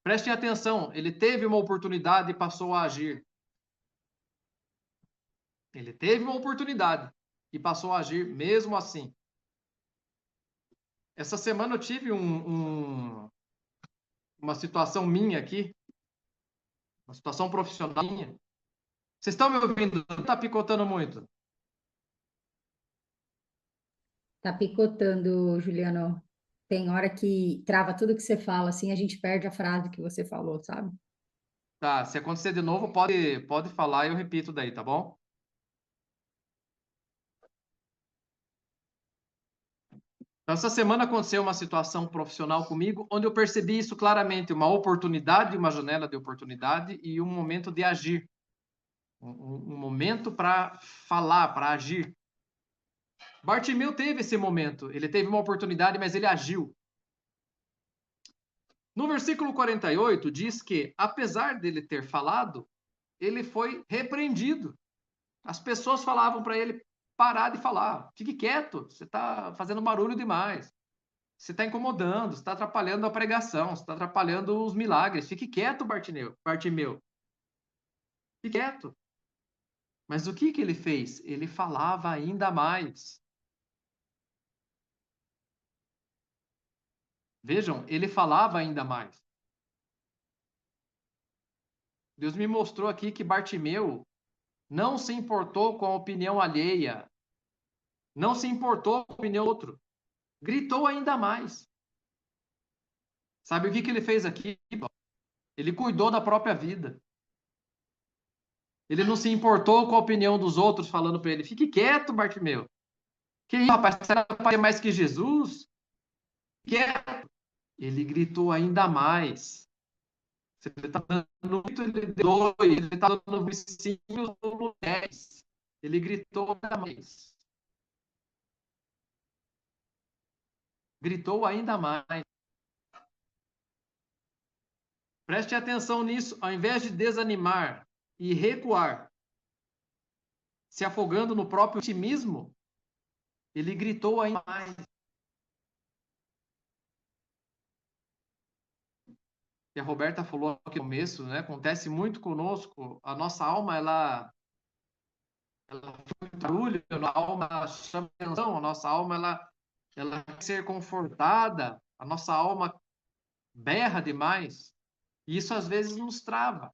Prestem atenção, ele teve uma oportunidade e passou a agir. Ele teve uma oportunidade e passou a agir mesmo assim. Essa semana eu tive uma situação minha aqui, uma situação profissional minha. Vocês estão me ouvindo? Não está picotando muito? Tá picotando, Juliano. Tem hora que trava tudo que você fala, assim, a gente perde a frase que você falou, sabe? Tá, se acontecer de novo, pode falar e eu repito daí, tá bom? Então, essa semana aconteceu uma situação profissional comigo, onde eu percebi isso claramente, uma oportunidade, uma janela de oportunidade e um momento de agir. Um momento para falar, para agir. Bartimeu teve esse momento, ele teve uma oportunidade, mas ele agiu. No versículo 48, diz que, apesar dele ter falado, ele foi repreendido. As pessoas falavam para ele parar de falar. Fique quieto, você está fazendo barulho demais. Você está incomodando, você está atrapalhando a pregação, você está atrapalhando os milagres. Fique quieto, Bartimeu. Fique quieto. Mas o que ele fez? Ele falava ainda mais. Vejam, ele falava ainda mais. Deus me mostrou aqui que Bartimeu não se importou com a opinião alheia. Não se importou com a opinião do outro. Gritou ainda mais. Sabe o que ele fez aqui? Ele cuidou da própria vida. Ele não se importou com a opinião dos outros, falando para ele: fique quieto, Bartimeu. Que isso, rapaz? Você era mais que Jesus? Quieto. ele gritou ainda mais. Se ele está dando 8, ele deu 2. Ele está dando versículo 10. Ele gritou ainda mais. Gritou ainda mais. Preste atenção nisso. Ao invés de desanimar e recuar, se afogando no próprio otimismo, ele gritou ainda mais. E a Roberta falou aqui no começo, né? Acontece muito conosco. A nossa alma, ela faz barulho, a nossa alma chama atenção, a nossa alma, ela quer ser confortada, a nossa alma berra demais. E isso às vezes nos trava.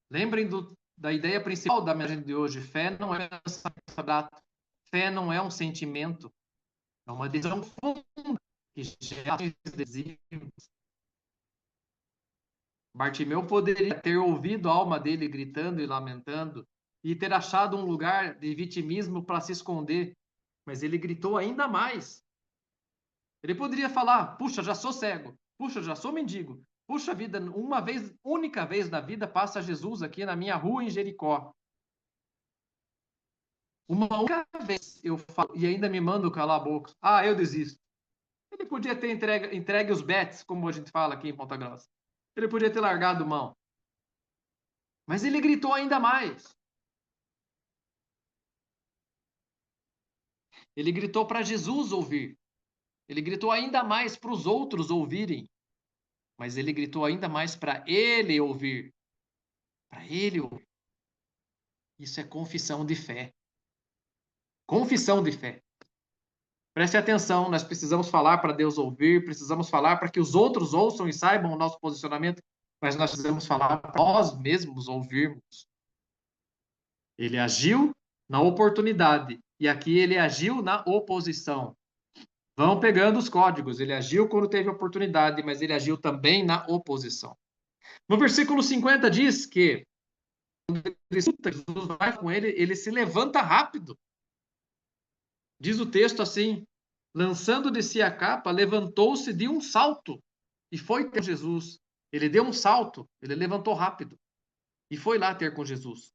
Lembrem da ideia principal da mensagem de hoje. Fé não é um pensamento, fé não é um sentimento, é uma decisão profunda que gera desejos. Bartimeu poderia ter ouvido a alma dele gritando e lamentando e ter achado um lugar de vitimismo para se esconder, mas ele gritou ainda mais. Ele poderia falar: puxa, já sou cego, puxa, já sou mendigo, puxa vida, uma vez, única vez na vida passa Jesus aqui na minha rua em Jericó. Uma única vez eu falo e ainda me mando calar a boca. Ah, eu desisto. Ele podia ter entregue os bets, como a gente fala aqui em Ponta Grossa. Ele podia ter largado mão. Mas ele gritou ainda mais. Ele gritou para Jesus ouvir. Ele gritou ainda mais para os outros ouvirem. Mas ele gritou ainda mais para ele ouvir. Para ele ouvir. Isso é confissão de fé. Confissão de fé. Preste atenção, nós precisamos falar para Deus ouvir, precisamos falar para que os outros ouçam e saibam o nosso posicionamento, mas nós precisamos falar para nós mesmos ouvirmos. Ele agiu na oportunidade, e aqui ele agiu na oposição. Vão pegando os códigos. Ele agiu quando teve oportunidade, mas ele agiu também na oposição. No versículo 50 diz que quando ele escuta que Jesus vai com ele, ele se levanta rápido. Diz o texto assim: lançando de si a capa, levantou-se de um salto e foi ter Jesus. Ele deu um salto, ele levantou rápido e foi lá ter com Jesus.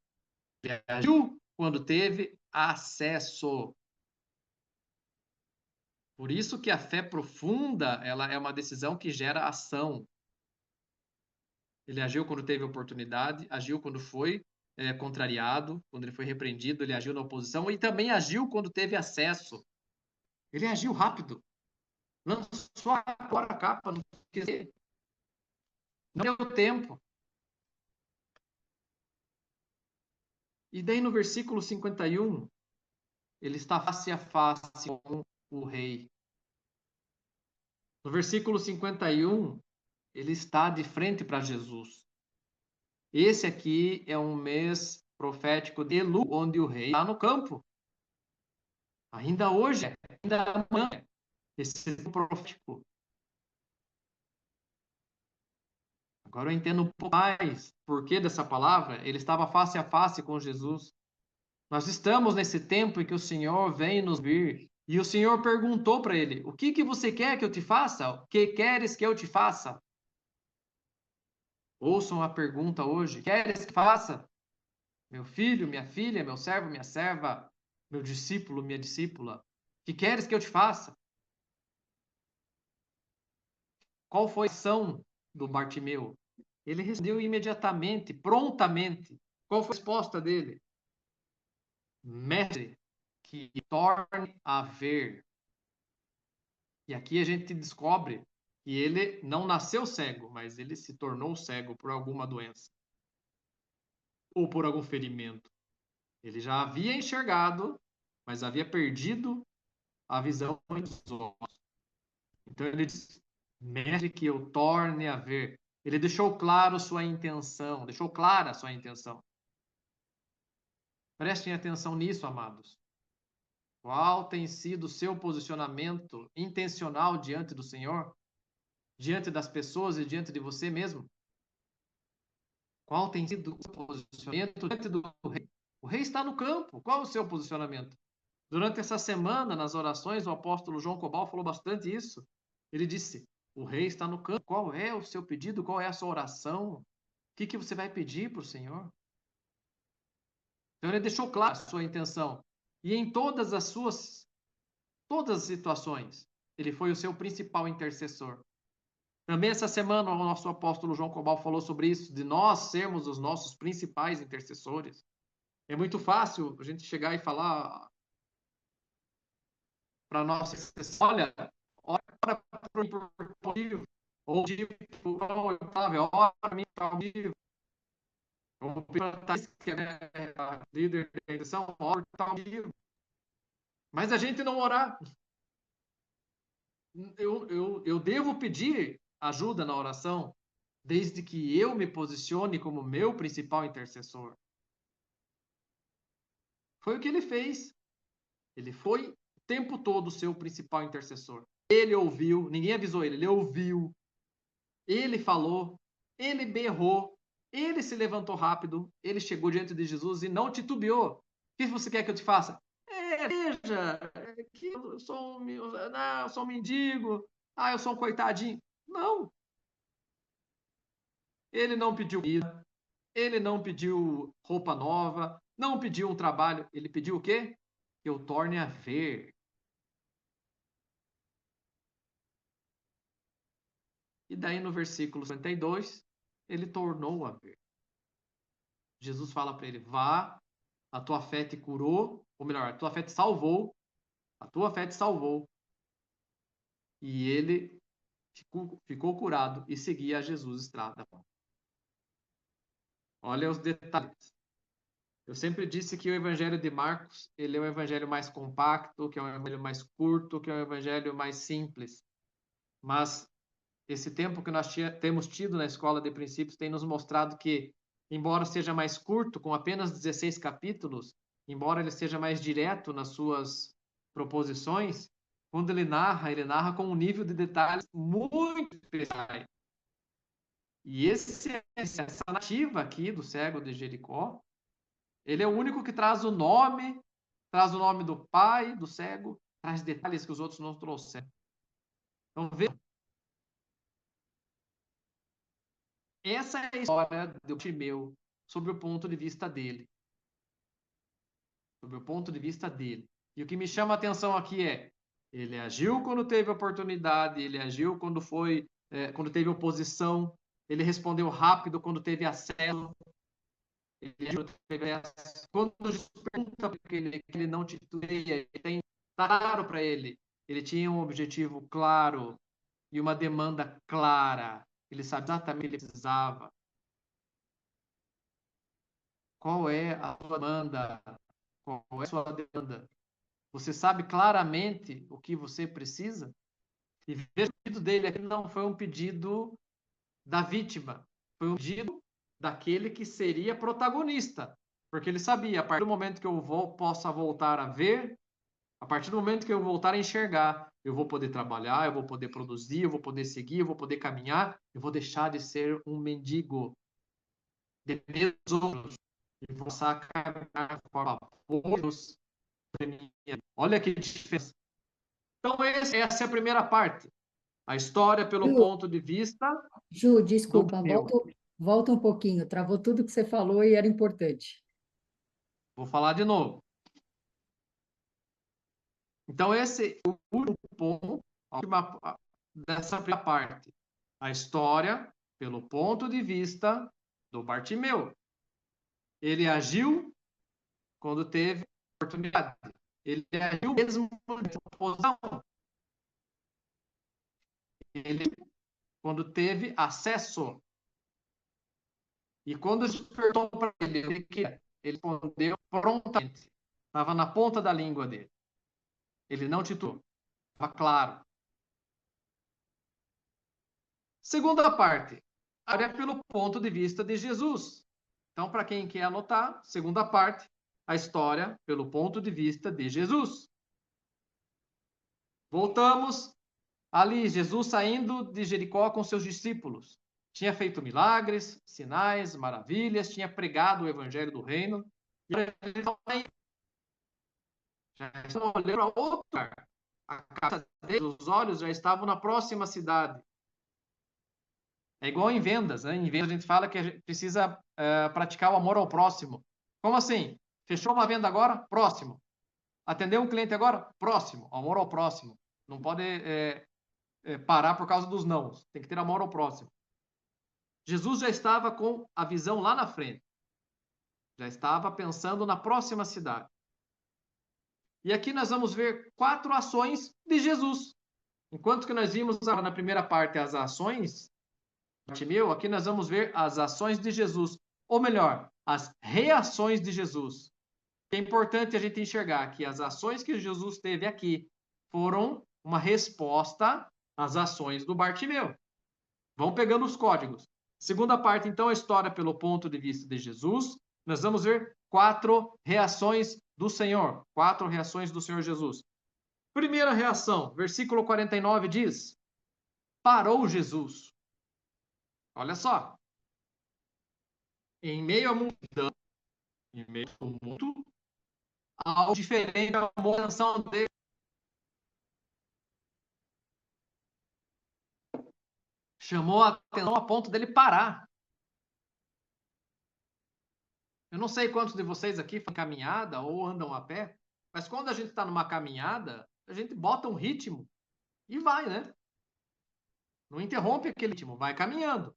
Ele agiu quando teve acesso. Por isso que a fé profunda, ela é uma decisão que gera ação. Ele agiu quando teve oportunidade, agiu quando foi contrariado, quando ele foi repreendido, ele agiu na oposição e também agiu quando teve acesso. Ele agiu rápido. Lançou agora a capa, não deu tempo. E daí no versículo 51, ele está face a face com o rei. No versículo 51, ele está de frente para Jesus. Esse aqui é um mês profético de Elu, onde o rei está no campo. Ainda hoje, ainda amanhã, esse profético. Agora eu entendo um pouco mais o porquê dessa palavra. Ele estava face a face com Jesus. Nós estamos nesse tempo em que o Senhor vem nos vir. E o Senhor perguntou para ele: o que você quer que eu te faça? O que queres que eu te faça? Ouçam a pergunta hoje. Queres que faça? Meu filho, minha filha, meu servo, minha serva, meu discípulo, minha discípula. Que queres que eu te faça? Qual foi a ação do Bartimeu? Ele respondeu imediatamente, prontamente. Qual foi a resposta dele? Mestre, que torne a ver. E aqui a gente descobre que ele não nasceu cego, mas ele se tornou cego por alguma doença ou por algum ferimento. Ele já havia enxergado, mas havia perdido a visão dos olhos. Então ele diz: mestre, que eu torne a ver. Ele deixou claro sua intenção, deixou clara a sua intenção. Prestem atenção nisso, amados. Qual tem sido o seu posicionamento intencional diante do Senhor? Diante das pessoas e diante de você mesmo? Qual tem sido o seu posicionamento diante do rei? O rei está no campo. Qual é o seu posicionamento? Durante essa semana, nas orações, o apóstolo João Cobal falou bastante isso. Ele disse: o rei está no campo. Qual é o seu pedido? Qual é a sua oração? O que você vai pedir para o Senhor? Então, ele deixou claro a sua intenção. E em todas as situações, ele foi o seu principal intercessor. Também essa semana, o nosso apóstolo João Cobal falou sobre isso, de nós sermos os nossos principais intercessores. É muito fácil a gente chegar e falar para nós, olha para o livro, ou digo, ora para mim para o livro, ou para Thais, que é a líder da edição, ora para o livro. Mas a gente não orar. Eu devo pedir ajuda na oração, desde que eu me posicione como meu principal intercessor. Foi o que ele fez. Ele foi o tempo todo o seu principal intercessor. Ele ouviu, ninguém avisou ele ouviu, ele falou, ele berrou, ele se levantou rápido, ele chegou diante de Jesus e não titubeou. O que você quer que eu te faça? Veja, que eu sou eu sou um mendigo, eu sou um coitadinho. Não. Ele não pediu comida, ele não pediu roupa nova, não pediu um trabalho. Ele pediu o quê? Que eu torne a ver. E daí no versículo 52, ele tornou a ver. Jesus fala para ele: vá, a tua fé te curou, ou melhor, a tua fé te salvou, a tua fé te salvou. E ele ficou curado e seguia a Jesus estrada. Olha os detalhes. Eu sempre disse que o Evangelho de Marcos, ele é o evangelho mais compacto, que é o evangelho mais curto, que é o evangelho mais simples. Mas esse tempo que nós temos tido na escola de princípios tem nos mostrado que, embora seja mais curto, com apenas 16 capítulos, embora ele seja mais direto nas suas proposições, quando ele narra com um nível de detalhes muito especiais. E essa narrativa aqui do cego de Jericó, ele é o único que traz o nome do pai do cego, traz detalhes que os outros não trouxeram. Então, veja, essa é a história do Bartimeu, sob o ponto de vista dele. Sob o ponto de vista dele. E o que me chama a atenção aqui é, ele agiu quando teve oportunidade, ele agiu quando teve oposição, ele respondeu rápido quando teve acesso, ele agiu quando Jesus pergunta porque ele não titubeia, ele tem claro para ele. Ele tinha um objetivo claro e uma demanda clara. Ele sabe exatamente o que ele precisava. Qual é a sua demanda? Qual é a sua demanda? Você sabe claramente o que você precisa? E veja, o pedido dele aqui não foi um pedido da vítima, foi um pedido daquele que seria protagonista. Porque ele sabia, a partir do momento que eu possa voltar a ver, a partir do momento que eu voltar a enxergar, eu vou poder trabalhar, eu vou poder produzir, eu vou poder seguir, eu vou poder caminhar, eu vou deixar de ser um mendigo, depender dos outros, e vou passar a caminhar com apoios. Olha que diferença. Então, essa é a primeira parte. A história pelo ponto de vista Ju, desculpa, do meu. volta um pouquinho, travou tudo que você falou e era importante. Vou falar de novo. Então, esse é o último ponto dessa primeira parte. A história pelo ponto de vista do Bartimeu. Ele agiu quando teve oportunidade. Ele agiu mesmo de oposição. Ele, quando teve acesso. E quando Jesus perguntou para ele o que é, ele respondeu prontamente. Estava na ponta da língua dele. Ele não titubeou. Estava claro. Segunda parte. Olha pelo ponto de vista de Jesus. Então, para quem quer anotar, segunda parte, a história pelo ponto de vista de Jesus. Voltamos ali, Jesus saindo de Jericó com seus discípulos. Tinha feito milagres, sinais, maravilhas, tinha pregado o evangelho do reino. E Já estavam olhando para outro lugar. A cabeça deles, os olhos já estavam na próxima cidade. É igual em vendas, né? Em vendas a gente fala que a gente precisa praticar o amor ao próximo. Como assim? Fechou uma venda agora? Próximo. Atendeu um cliente agora? Próximo. Amor ao próximo. Não pode parar por causa dos nãos. Tem que ter amor ao próximo. Jesus já estava com a visão lá na frente. Já estava pensando na próxima cidade. E aqui nós vamos ver 4 ações de Jesus. Enquanto que nós vimos na primeira parte as ações de Bartimeu, aqui nós vamos ver as ações de Jesus. Ou melhor, as reações de Jesus. É importante a gente enxergar que as ações que Jesus teve aqui foram uma resposta às ações do Bartimeu. Vão pegando os códigos. Segunda parte, então, a história pelo ponto de vista de Jesus. Nós vamos ver 4 reações do Senhor. 4 reações do Senhor Jesus. Primeira reação, versículo 49 diz: parou Jesus. Olha só. Em meio à multidão, em meio ao tumulto, algo diferente chamou a atenção dele. Chamou a atenção a ponto dele parar. Eu não sei quantos de vocês aqui fazem caminhada ou andam a pé, mas quando a gente está numa caminhada, a gente bota um ritmo e vai, né? Não interrompe aquele ritmo, vai caminhando.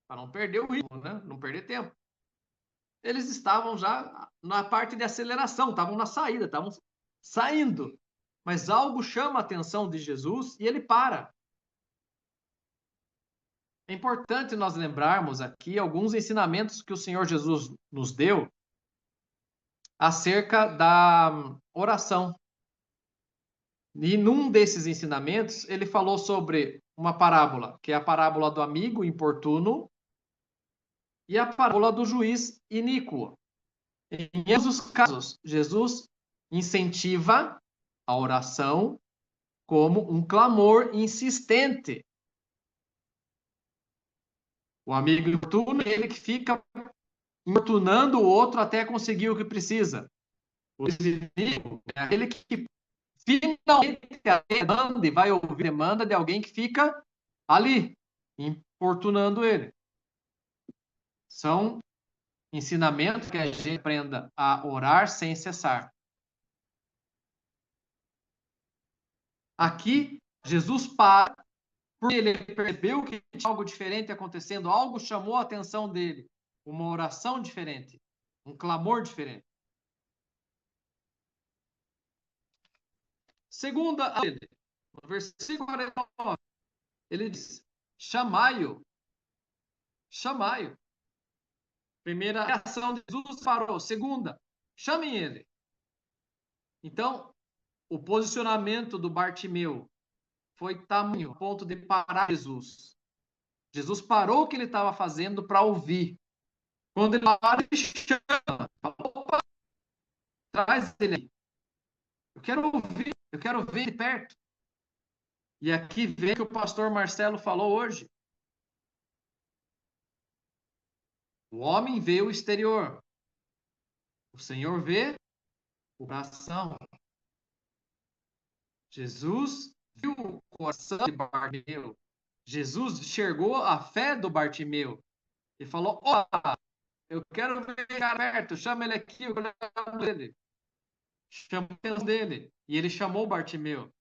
Para não perder o ritmo, né? Não perder tempo. Eles estavam já na parte de aceleração, estavam na saída, estavam saindo. Mas algo chama a atenção de Jesus e ele para. É importante nós lembrarmos aqui alguns ensinamentos que o Senhor Jesus nos deu acerca da oração. E num desses ensinamentos, ele falou sobre uma parábola, que é a parábola do amigo importuno e a parábola do juiz iníquo. Em ambos os casos, Jesus incentiva a oração como um clamor insistente. O amigo importuno é ele que fica importunando o outro até conseguir o que precisa. O iníquo é aquele que finalmente demanda e vai ouvir demanda de alguém que fica ali, importunando ele. São ensinamentos que a gente aprenda a orar sem cessar. Aqui, Jesus para, porque ele percebeu que tinha algo diferente acontecendo, algo chamou a atenção dele, uma oração diferente, um clamor diferente. Segunda, no versículo 49, ele diz: chamai-o. Chamai-o. Primeira reação de Jesus parou. Segunda, chamem ele. Então, o posicionamento do Bartimeu foi tamanho, a ponto de parar Jesus. Jesus parou o que ele estava fazendo para ouvir. Quando ele para, ele chama. Opa, traz ele aí. Eu quero ver ele perto. E aqui vem o que o pastor Marcelo falou hoje. O homem vê o exterior. O Senhor vê o coração. Jesus viu o coração de Bartimeu. Jesus enxergou a fé do Bartimeu. E falou: opa, eu quero ver ele perto. Chama ele aqui, eu quero ver ele. Chamou a atenção dele. E ele chamou Bartimeu.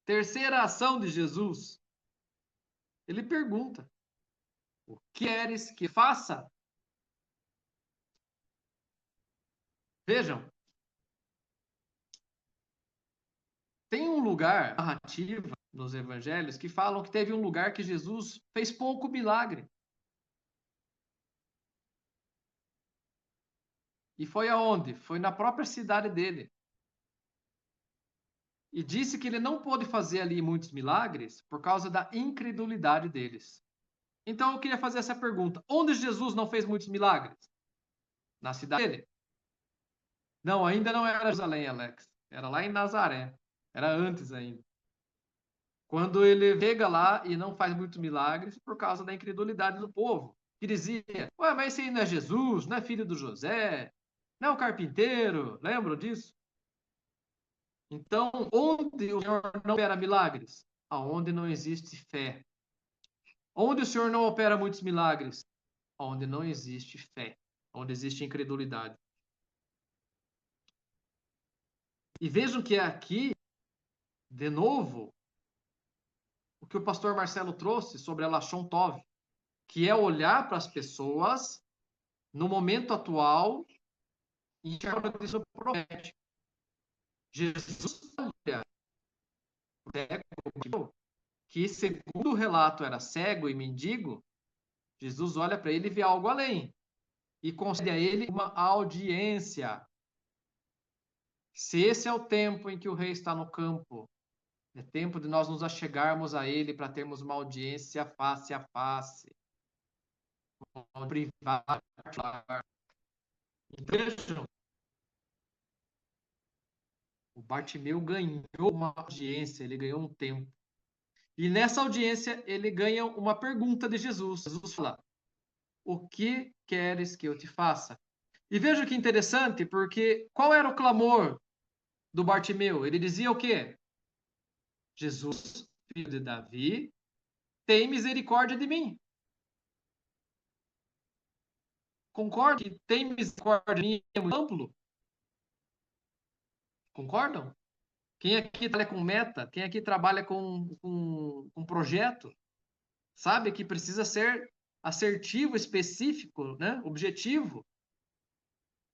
Terceira ação de Jesus. Ele pergunta: o que queres que faça? Vejam. Tem um lugar, narrativa nos evangelhos, que falam que teve um lugar que Jesus fez pouco milagre. E foi aonde? Foi na própria cidade dele. E disse que ele não pôde fazer ali muitos milagres por causa da incredulidade deles. Então eu queria fazer essa pergunta: onde Jesus não fez muitos milagres? Na cidade dele? Não, ainda não era Jerusalém, Alex. Era lá em Nazaré. Era antes ainda. Quando ele chega lá e não faz muitos milagres por causa da incredulidade do povo. Que dizia: ué, mas esse aí não é Jesus, não é filho do José? Não é o carpinteiro, lembram disso? Então, onde o Senhor não opera milagres? Aonde não existe fé. Onde o Senhor não opera muitos milagres? Onde não existe fé, onde existe incredulidade. E vejam que aqui, de novo, o que o pastor Marcelo trouxe sobre a Lashon Tov, que é olhar para as pessoas no momento atual e enxergar o que isso promete. Jesus olha que, segundo o relato, era cego e mendigo. Jesus olha para ele e vê algo além e concede a ele uma audiência. Se esse é o tempo em que o rei está no campo, é tempo de nós nos achegarmos a ele para termos uma audiência face a face, privada. Vejam, o Bartimeu ganhou uma audiência, ele ganhou um tempo. E nessa audiência ele ganha uma pergunta de Jesus. Jesus fala: o que queres que eu te faça? E veja que interessante, porque qual era o clamor do Bartimeu? Ele dizia o quê? Jesus, filho de Davi, tem misericórdia de mim. Concorda que tem misericórdia de mim é muito amplo? Concordam? Quem aqui trabalha com meta, quem aqui trabalha com projeto, sabe que precisa ser assertivo, específico, né? Objetivo.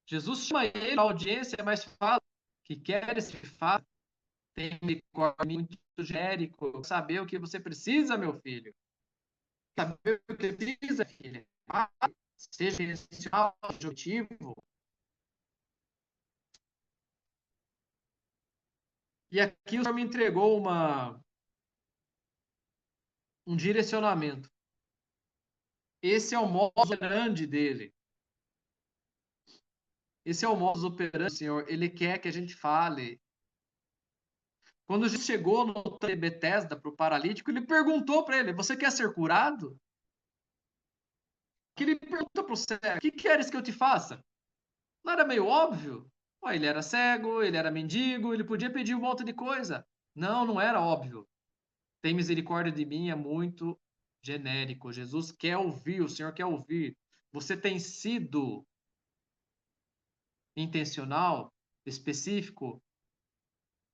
Jesus chama ele à audiência, mas fala que queres que faça, tem misericórdia muito genérico, saber o que você precisa, meu filho. Saber o que precisa, filha. Seja essencial, objetivo. E aqui o Senhor me entregou um direcionamento. Esse é o modus operandi dele. Esse é o modus operandi, Senhor. Ele quer que a gente fale. Quando Jesus chegou no tanque de Betesda para o paralítico, ele perguntou para ele: você quer ser curado? Que ele pergunta para o cego: o que queres que eu te faça? Não era meio óbvio? Ele era cego, ele era mendigo, ele podia pedir um monte de coisa. Não, não era óbvio. Tem misericórdia de mim é muito genérico. Jesus quer ouvir, o Senhor quer ouvir. Você tem sido intencional, específico,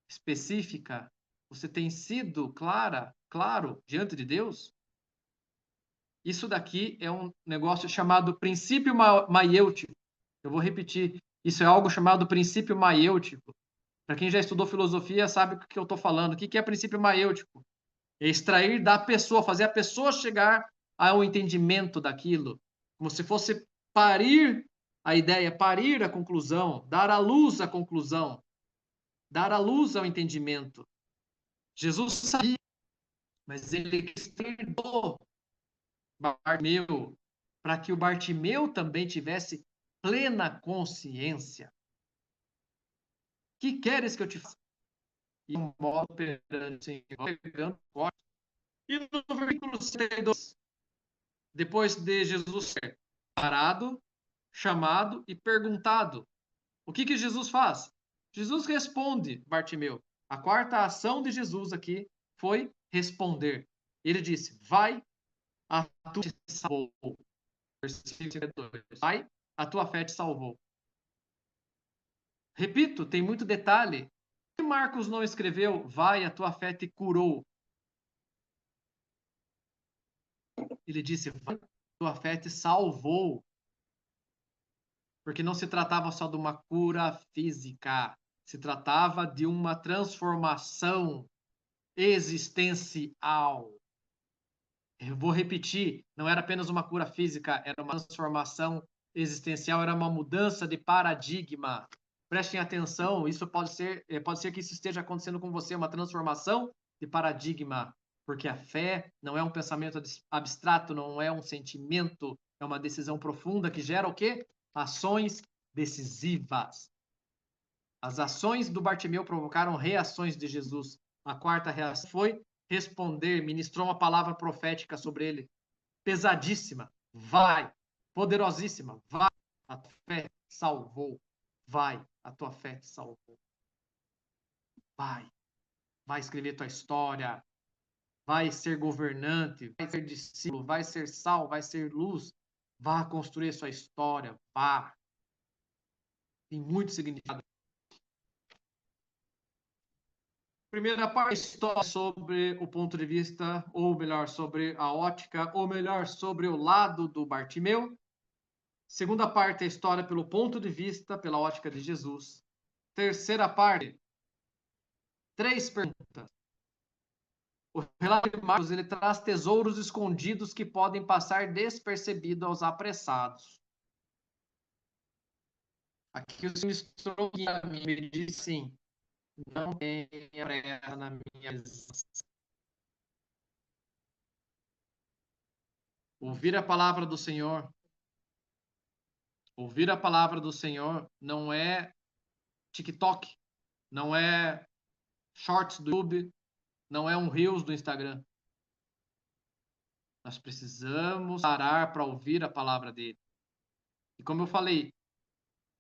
específica? Você tem sido claro diante de Deus? Isso daqui é um negócio chamado princípio maiêutico. Eu vou repetir. Isso é algo chamado princípio maiêutico. Para quem já estudou filosofia, sabe o que eu estou falando. O que é princípio maiêutico? É extrair da pessoa, fazer a pessoa chegar ao entendimento daquilo. Como se fosse parir a ideia, parir a conclusão, dar à luz a conclusão, dar à luz ao entendimento. Jesus sabia, mas ele extendou Bartimeu para que o Bartimeu também tivesse plena consciência. Que queres que eu te faça? E um modo operando, Senhor, pegando forte. E no versículo 62, depois de Jesus ser parado, chamado e perguntado, o que Jesus faz? Jesus responde, Bartimeu. A quarta ação de Jesus aqui foi responder. Ele disse: vai, a tua fé te salvou. Versículo 52. Vai, a tua fé te salvou. Repito, tem muito detalhe. Por que Marcos não escreveu: vai, a tua fé te curou? Ele disse: vai, a tua fé te salvou. Porque não se tratava só de uma cura física, se tratava de uma transformação existencial. Eu vou repetir, não era apenas uma cura física, era uma transformação existencial, era uma mudança de paradigma. Prestem atenção, isso pode ser que isso esteja acontecendo com você, uma transformação de paradigma, porque a fé não é um pensamento abstrato, não é um sentimento, é uma decisão profunda que gera o quê? Ações decisivas. As ações do Bartimeu provocaram reações de Jesus. A quarta reação foi responder, ministrou uma palavra profética sobre ele, pesadíssima. Vai, poderosíssima, vai, a fé salvou. vai, a tua fé te salvou. Vai escrever tua história, vai ser governante, vai ser discípulo, vai ser sal, vai ser luz. Vá construir sua história, vá. Tem muito significado. Primeira parte, história sobre o ponto de vista, ou melhor, sobre a ótica, ou melhor, sobre o lado do Bartimeu. Segunda parte, a história pelo ponto de vista, pela ótica de Jesus. Terceira parte, 3 perguntas. O relato de Marcos, ele traz tesouros escondidos que podem passar despercebidos aos apressados. Aqui o Senhor mostrou que a mim, ele disse sim, não tenha pressa na minha presença. Ouvir a palavra do Senhor não é TikTok, não é Shorts do YouTube, não é um Reels do Instagram. Nós precisamos parar para ouvir a palavra dele. E como eu falei,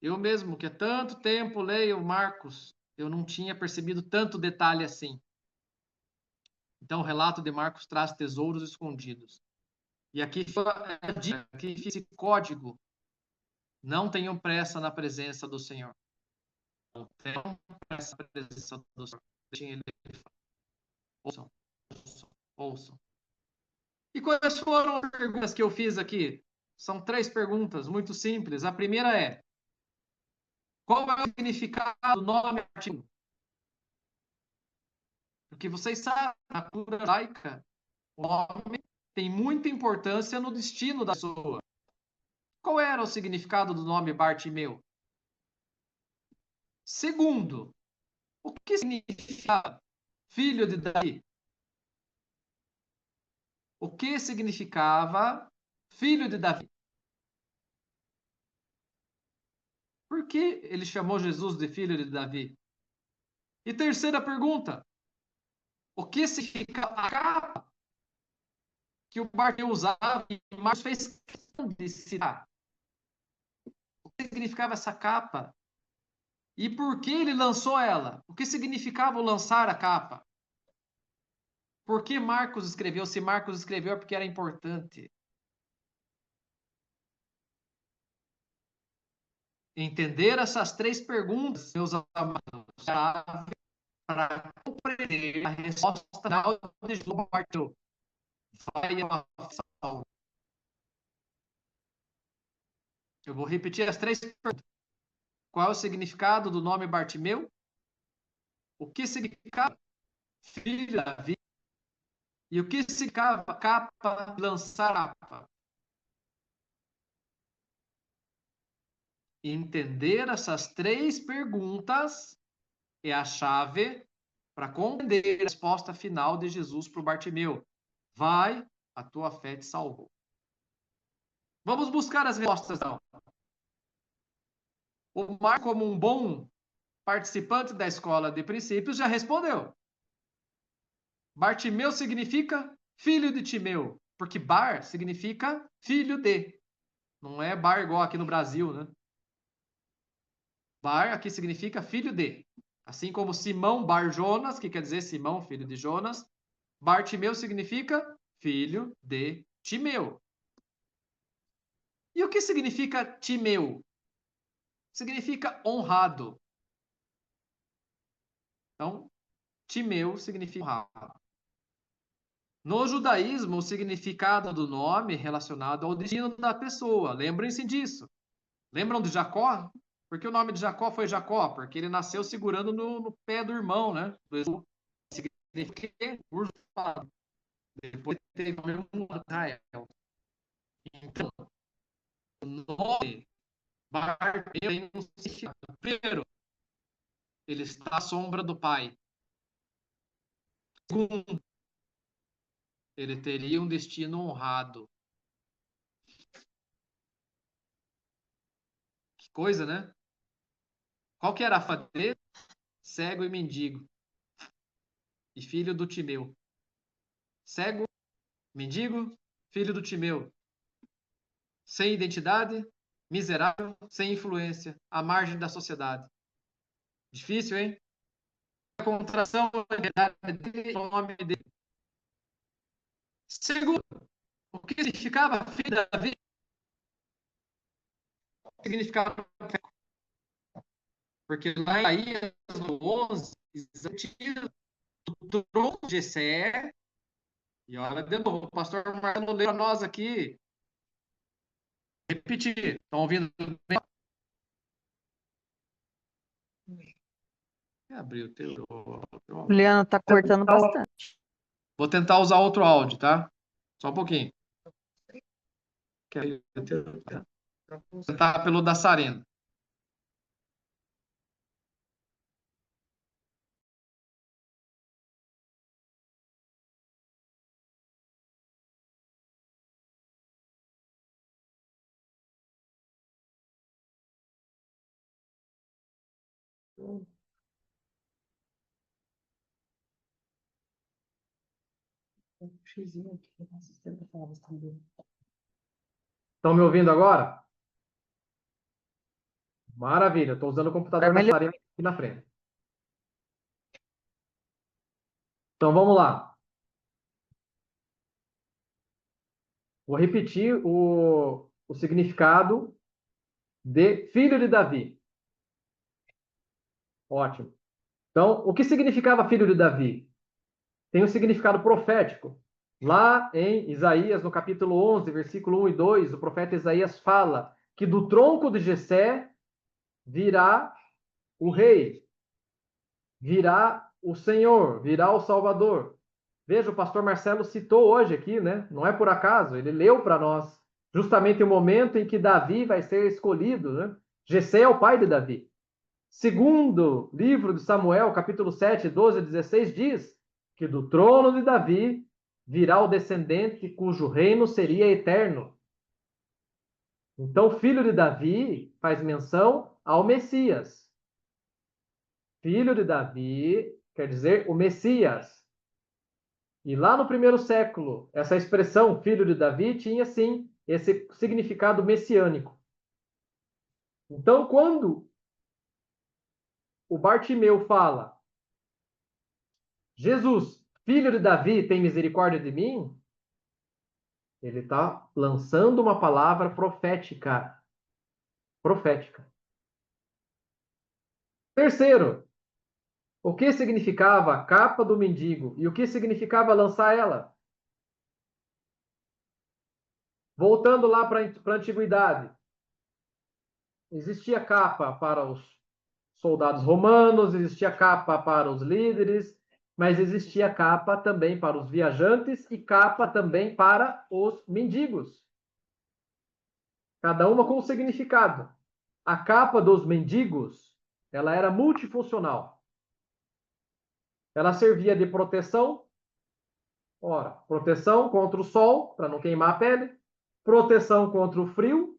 eu mesmo, que há tanto tempo leio Marcos, eu não tinha percebido tanto detalhe assim. Então, o relato de Marcos traz tesouros escondidos. E aqui fica a dica, aqui fica esse código. Não tenham pressa na presença do Senhor. Não tenham pressa na presença do Senhor. Deixem ele falar. Ouçam. E quais foram as perguntas que eu fiz aqui? São 3 perguntas, muito simples. A primeira é: qual é o significado do nome Bartimeu? Porque vocês sabem, na cultura judaica, o nome tem muita importância no destino da pessoa. Qual era o significado do nome Bartimeu? Segundo, o que significa filho de Davi? O que significava filho de Davi? Por que ele chamou Jesus de filho de Davi? E terceira pergunta, o que significa a capa que o Bartimeu usava e Marcos fez questão de citar? O que significava essa capa? E por que ele lançou ela? O que significava o lançar a capa? Por que Marcos escreveu? Se Marcos escreveu é porque era importante. Entender essas 3 perguntas, meus amados, para compreender a resposta final de João Bartimeu. Vai a salvação. Eu vou repetir as 3 perguntas. Qual é o significado do nome Bartimeu? O que significava filho de Davi? E o que significava capa, lançar a capa? Entender essas 3 perguntas é a chave para compreender a resposta final de Jesus para o Bartimeu. Vai, a tua fé te salvou. Vamos buscar as respostas, então. O Marcos, como um bom participante da escola de princípios, já respondeu. Bartimeu significa filho de Timeu, porque bar significa filho de. Não é bar igual aqui no Brasil, né? Bar aqui significa filho de. Assim como Simão Bar Jonas, que quer dizer Simão, filho de Jonas, Bartimeu significa filho de Timeu. E o que significa Timeu? Significa honrado. Então, Timeu significa honrado. No judaísmo, o significado do nome é relacionado ao destino da pessoa. Lembrem-se disso. Lembram de Jacó? Por que o nome de Jacó foi Jacó? Porque ele nasceu segurando no pé do irmão, né? Significa usurpado. Depois teve o nome Israel. Então, o nome Bartimeu tem um significado. Primeiro, ele está à sombra do pai. Segundo, ele teria um destino honrado. Que coisa, né? Qual que era a fama dele? Cego e mendigo. E filho do Timeu. Cego, mendigo, filho do Timeu. Sem identidade, miserável, sem influência, à margem da sociedade. Difícil, hein? A contração da verdade dele, o nome dele. Segundo, o que significava filho de Davi? Significava, porque lá em Isaías 11, o trono de Jessé, e olha de novo, o pastor Marcelo leu para nós aqui. Repetir, estão ouvindo bem? Abriu o teu. Juliano, tá cortando bastante. Vou tentar usar outro áudio, tá? Só um pouquinho. Vou tentar pelo da Sarena. Estão me ouvindo agora? Maravilha, estou usando o computador da Sarena aqui na frente. Então vamos lá. Vou repetir o significado de filho de Davi. Ótimo. Então, o que significava filho de Davi? Tem um significado profético. Lá em Isaías, no capítulo 11, versículo 1 e 2, o profeta Isaías fala que do tronco de Jessé virá o rei, virá o Senhor, virá o Salvador. Veja, o pastor Marcelo citou hoje aqui, né? Não é por acaso, ele leu para nós justamente o momento em que Davi vai ser escolhido, né? Jessé é o pai de Davi. Segundo livro de Samuel, capítulo 7, 12 a 16, diz que do trono de Davi virá o descendente cujo reino seria eterno. Então, filho de Davi faz menção ao Messias. Filho de Davi quer dizer o Messias. E lá no primeiro século, essa expressão filho de Davi tinha, sim, esse significado messiânico. Então, quando o Bartimeu fala, Jesus, filho de Davi, tem misericórdia de mim, ele está lançando uma palavra profética. Profética. Terceiro, o que significava a capa do mendigo e o que significava lançar ela? Voltando lá para a antiguidade, existia capa para os soldados romanos, existia capa para os líderes, mas existia capa também para os viajantes e capa também para os mendigos. Cada uma com um significado. A capa dos mendigos, ela era multifuncional. Ela servia de proteção. Ora, proteção contra o sol, para não queimar a pele. Proteção contra o frio.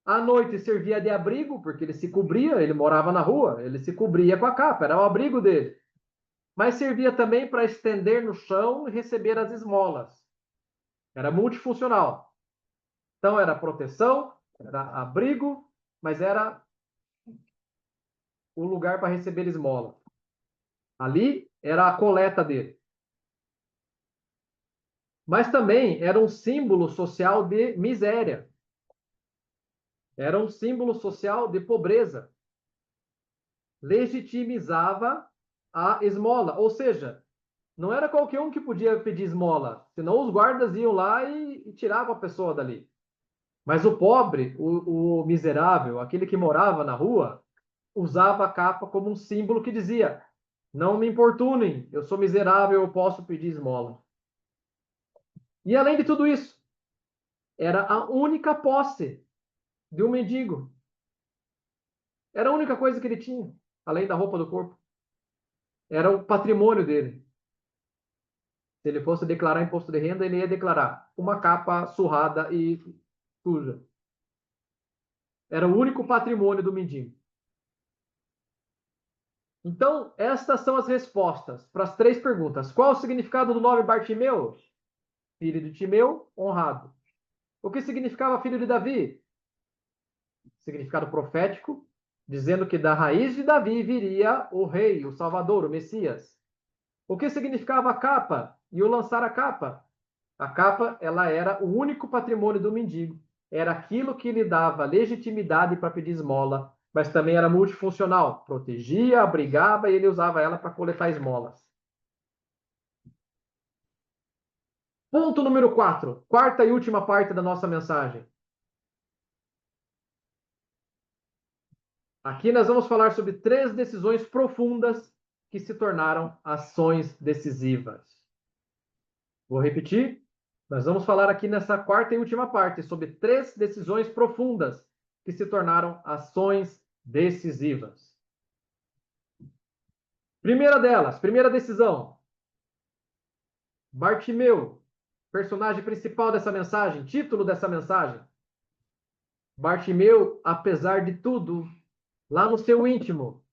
À noite servia de abrigo, porque ele se cobria, ele morava na rua, ele se cobria com a capa, era o abrigo dele. Mas servia também para estender no chão e receber as esmolas. Era multifuncional. Então era proteção, era abrigo, mas era o lugar para receber esmola. Ali era a coleta dele. Mas também era um símbolo social de miséria. Era um símbolo social de pobreza. Legitimizava a esmola. Ou seja, não era qualquer um que podia pedir esmola, senão os guardas iam lá e tiravam a pessoa dali. Mas o pobre, o miserável, aquele que morava na rua, usava a capa como um símbolo que dizia: não me importunem, eu sou miserável, eu posso pedir esmola. E além de tudo isso, era a única posse de um mendigo. Era a única coisa que ele tinha, além da roupa do corpo. Era o patrimônio dele. Se ele fosse declarar imposto de renda, ele ia declarar uma capa surrada e suja. Era o único patrimônio do mendigo. Então, estas são as respostas para as 3 perguntas. Qual o significado do nome Bartimeu? Filho de Timeu, honrado. O que significava filho de Davi? significado profético, dizendo que da raiz de Davi viria o rei, o Salvador, o Messias. O que significava a capa e o lançar a capa? A capa, ela era o único patrimônio do mendigo. Era aquilo que lhe dava legitimidade para pedir esmola, mas também era multifuncional. Protegia, abrigava e ele usava ela para coletar esmolas. Ponto número 4. Quarta e última parte da nossa mensagem. Aqui nós vamos falar sobre 3 decisões profundas que se tornaram ações decisivas. Vou repetir. Nós vamos falar aqui nessa quarta e última parte sobre 3 decisões profundas que se tornaram ações decisivas. Primeira delas, primeira decisão. Bartimeu, personagem principal dessa mensagem, título dessa mensagem. Bartimeu, apesar de tudo, lá no seu íntimo,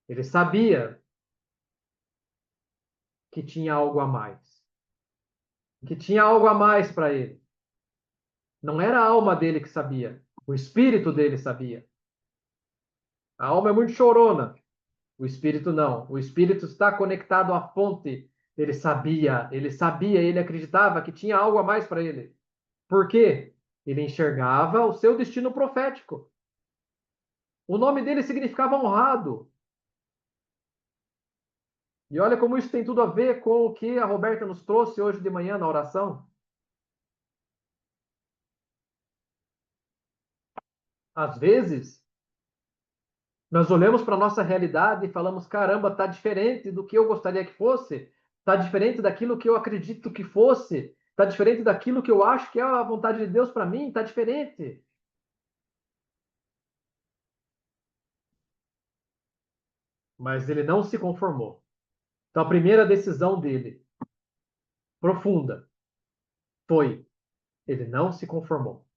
ele sabia que tinha algo a mais. Que tinha algo a mais para ele. Não era a alma dele que sabia, o espírito dele sabia. A alma é muito chorona, o espírito não. O espírito está conectado à fonte. Ele sabia, ele acreditava que tinha algo a mais para ele. Por quê? Ele enxergava o seu destino profético. O nome dele significava honrado. E olha como isso tem tudo a ver com o que a Roberta nos trouxe hoje de manhã na oração. Às vezes, nós olhamos para a nossa realidade e falamos, caramba, está diferente do que eu gostaria que fosse, está diferente daquilo que eu acredito que fosse, está diferente daquilo que eu acho que é a vontade de Deus para mim, está diferente. Mas ele não se conformou. Então, a primeira decisão dele, profunda, foi: ele não se conformou.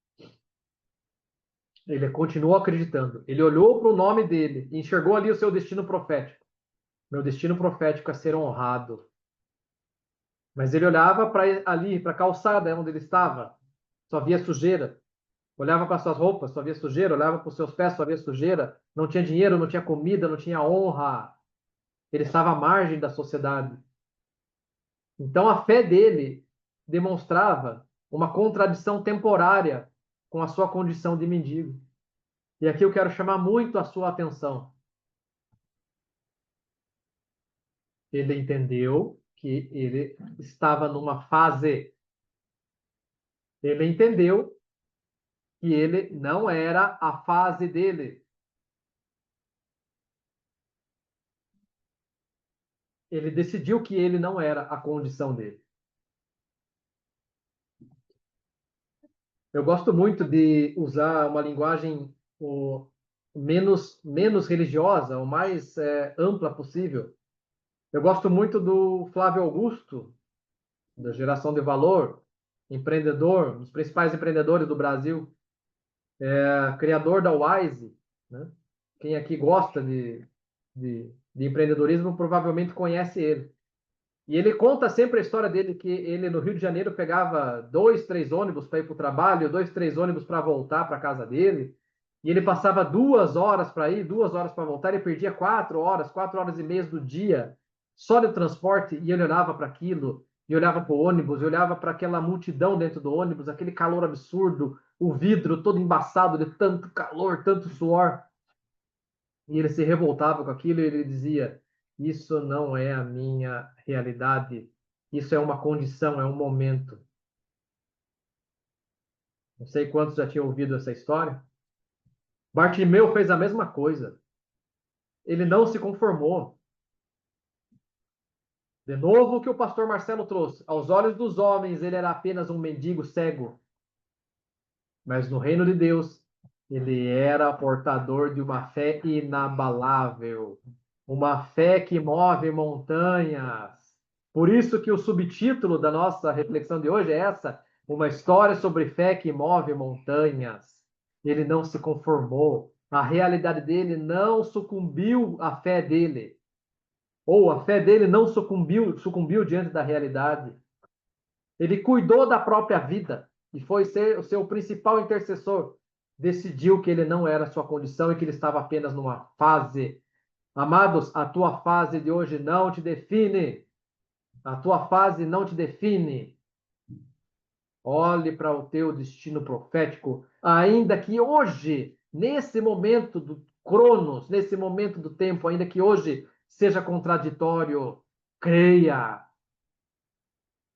Ele continuou acreditando. Ele olhou para o nome dele e enxergou ali o seu destino profético. Meu destino profético é ser honrado. Mas ele olhava para ali, para a calçada onde ele estava, só via sujeira. Olhava para suas roupas, só via sujeira. Olhava para os seus pés, só via sujeira. Não tinha dinheiro, não tinha comida, não tinha honra. Ele estava à margem da sociedade. Então a fé dele demonstrava uma contradição temporária com a sua condição de mendigo. E aqui eu quero chamar muito a sua atenção. Ele entendeu que ele estava numa fase. Ele entendeu que ele não era a fase dele. Ele decidiu que ele não era a condição dele. Eu gosto muito de usar uma linguagem menos religiosa, o mais ampla possível. Eu gosto muito do Flávio Augusto, da Geração de Valor, empreendedor, um dos principais empreendedores do Brasil, criador da Wise, né? Quem aqui gosta de empreendedorismo provavelmente conhece ele. E ele conta sempre a história dele, que ele no Rio de Janeiro pegava 2, 3 ônibus para ir para o trabalho, 2, 3 ônibus para voltar para a casa dele, e ele passava 2 horas para ir, 2 horas para voltar, ele perdia 4 horas e meia do dia só de transporte, e ele olhava para aquilo, e olhava para o ônibus, e olhava para aquela multidão dentro do ônibus, aquele calor absurdo, o vidro todo embaçado de tanto calor, tanto suor, e ele se revoltava com aquilo, e ele dizia: isso não é a minha realidade, isso é uma condição, é um momento. Não sei quantos já tinham ouvido essa história. Bartimeu fez a mesma coisa. Ele não se conformou. De novo, o que o pastor Marcelo trouxe. Aos olhos dos homens, ele era apenas um mendigo cego. Mas no reino de Deus, ele era portador de uma fé inabalável. Uma fé que move montanhas. Por isso que o subtítulo da nossa reflexão de hoje é essa: uma história sobre fé que move montanhas. Ele não se conformou. A realidade dele não sucumbiu à fé dele. Ou a fé dele não sucumbiu diante da realidade. Ele cuidou da própria vida. e foi ser o seu principal intercessor, decidiu que ele não era a sua condição e que ele estava apenas numa fase. Amados, a tua fase de hoje não te define. A tua fase não te define. Olhe para o teu destino profético, ainda que hoje, nesse momento do Cronos, nesse momento do tempo, ainda que hoje seja contraditório, creia.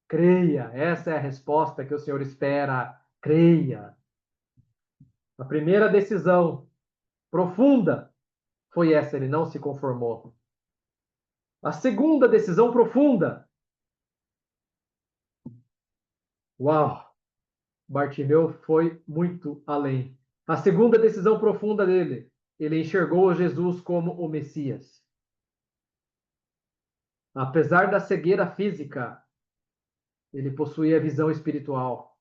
Creia. Essa é a resposta que o Senhor espera. Creia. A primeira decisão profunda foi essa, ele não se conformou. A segunda decisão profunda. Uau! Bartimeu foi muito além. A segunda decisão profunda dele, ele enxergou Jesus como o Messias. Apesar da cegueira física, ele possuía visão espiritual.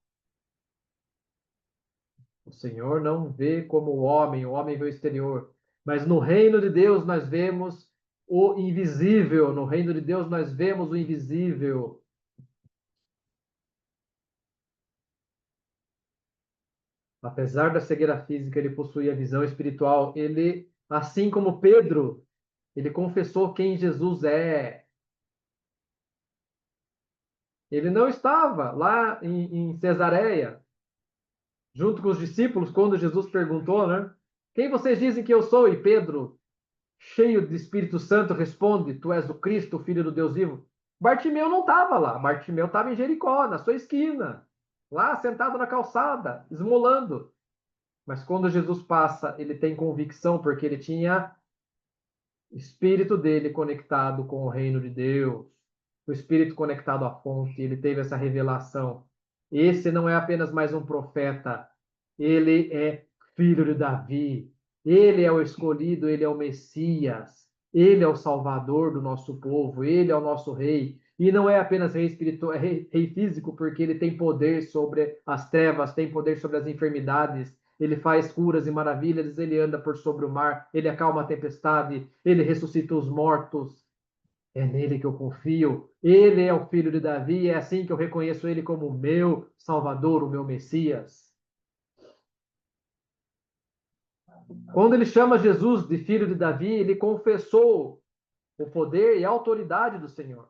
O Senhor não vê como o homem vê o exterior. Mas no reino de Deus nós vemos o invisível. No reino de Deus nós vemos o invisível. Apesar da cegueira física, ele possuía visão espiritual. Ele, assim como Pedro, ele confessou quem Jesus é. Ele não estava lá em Cesareia, junto com os discípulos, quando Jesus perguntou, né? Quem vocês dizem que eu sou? E Pedro, cheio de Espírito Santo, responde: Tu és o Cristo, o Filho do Deus vivo. Bartimeu não estava lá. Bartimeu estava em Jericó, na sua esquina, lá sentado na calçada, esmolando. Mas quando Jesus passa, ele tem convicção, porque ele tinha o espírito dele conectado com o reino de Deus, o espírito conectado à fonte, ele teve essa revelação. Esse não é apenas mais um profeta, ele é filho de Davi, ele é o escolhido, ele é o Messias, ele é o Salvador do nosso povo, ele é o nosso rei. E não é apenas rei espiritual, é rei físico, porque ele tem poder sobre as trevas, tem poder sobre as enfermidades, ele faz curas e maravilhas, ele anda por sobre o mar, ele acalma a tempestade, ele ressuscita os mortos. É nele que eu confio. Ele é o filho de Davi, é assim que eu reconheço ele como o meu Salvador, o meu Messias. Quando ele chama Jesus de filho de Davi, ele confessou o poder e a autoridade do Senhor.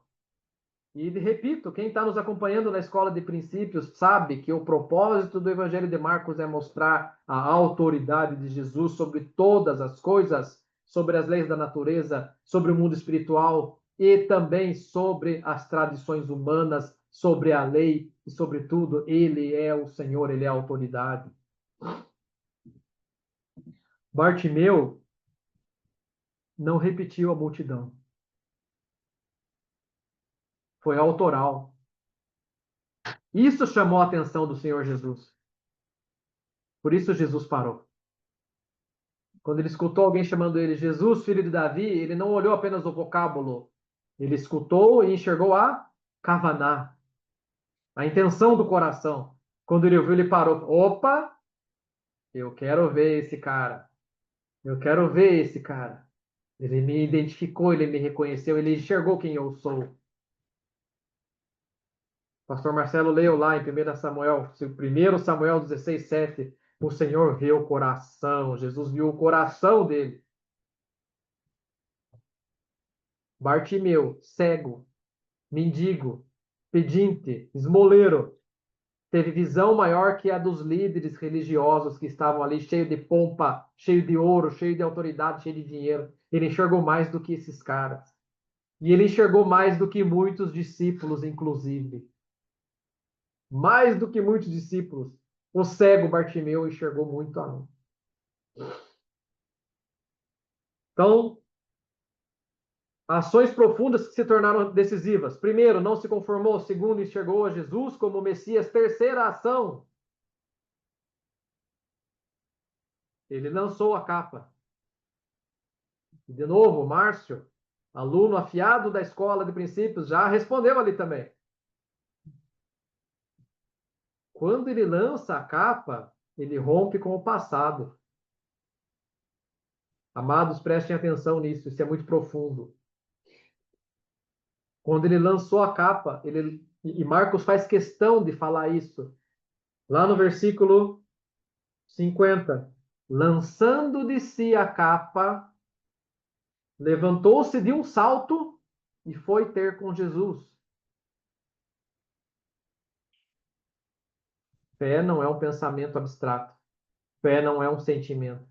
E repito, quem está nos acompanhando na escola de princípios sabe que o propósito do Evangelho de Marcos é mostrar a autoridade de Jesus sobre todas as coisas, sobre as leis da natureza, sobre o mundo espiritual e também sobre as tradições humanas, sobre a lei e sobre tudo. Ele é o Senhor, ele é a autoridade. Bartimeu não repetiu a multidão. Foi autoral. Isso chamou a atenção do Senhor Jesus. Por isso Jesus parou. Quando ele escutou alguém chamando ele Jesus, filho de Davi, ele não olhou apenas o vocábulo. Ele escutou e enxergou a kavaná, a intenção do coração. Quando ele ouviu, ele parou. Opa! Eu quero ver esse cara. Eu quero ver esse cara. Ele me identificou, ele me reconheceu, ele enxergou quem eu sou. Pastor Marcelo leu lá em 1 Samuel 16:7. O Senhor vê o coração. Jesus viu o coração dele. Bartimeu, cego, mendigo, pedinte, esmoleiro, teve visão maior que a dos líderes religiosos que estavam ali, cheio de pompa, cheio de ouro, cheio de autoridade, cheio de dinheiro. Ele enxergou mais do que esses caras. E ele enxergou mais do que muitos discípulos, inclusive. Mais do que muitos discípulos. O cego Bartimeu enxergou muito além. Então, ações profundas que se tornaram decisivas. Primeiro, não se conformou. Segundo, enxergou a Jesus como Messias. Terceira ação, ele lançou a capa. E de novo, Márcio, aluno afiado da escola de princípios, já respondeu ali também. Quando ele lança a capa, ele rompe com o passado. Amados, prestem atenção nisso, isso é muito profundo. Quando ele lançou a capa, e Marcos faz questão de falar isso, Lá no versículo 50. Lançando de si a capa, levantou-se de um salto e foi ter com Jesus. Fé não é um pensamento abstrato. Fé não é um sentimento.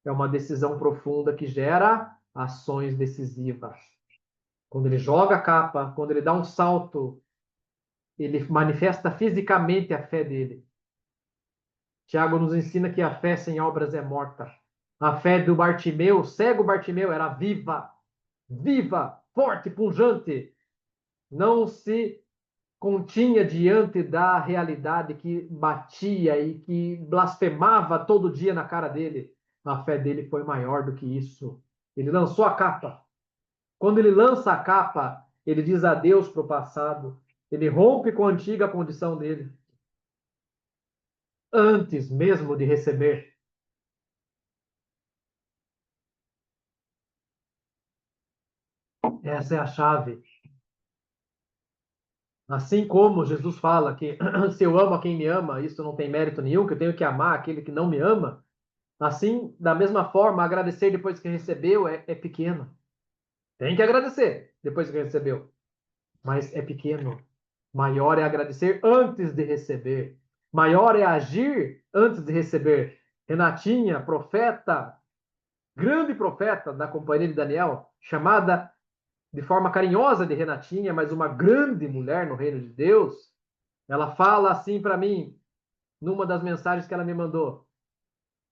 É uma decisão profunda que gera ações decisivas. Quando ele joga a capa, quando ele dá um salto, ele manifesta fisicamente a fé dele. Tiago nos ensina que a fé sem obras é morta. A fé do Bartimeu, cego Bartimeu, era viva, viva, forte, pujante. Não se continha diante da realidade que batia e que blasfemava todo dia na cara dele. A fé dele foi maior do que isso. Ele lançou a capa. Quando ele lança a capa, ele diz adeus para o passado. Ele rompe com a antiga condição dele. Antes mesmo de receber. Essa é a chave. Assim como Jesus fala que se eu amo a quem me ama, isso não tem mérito nenhum, que eu tenho que amar aquele que não me ama. Assim, da mesma forma, agradecer depois que recebeu é pequeno. Tem que agradecer depois que recebeu. Mas é pequeno. Maior é agradecer antes de receber. Maior é agir antes de receber. Renatinha, profeta, grande profeta da companhia de Daniel, chamada de forma carinhosa de Renatinha, mas uma grande mulher no reino de Deus, ela fala assim para mim, numa das mensagens que ela me mandou: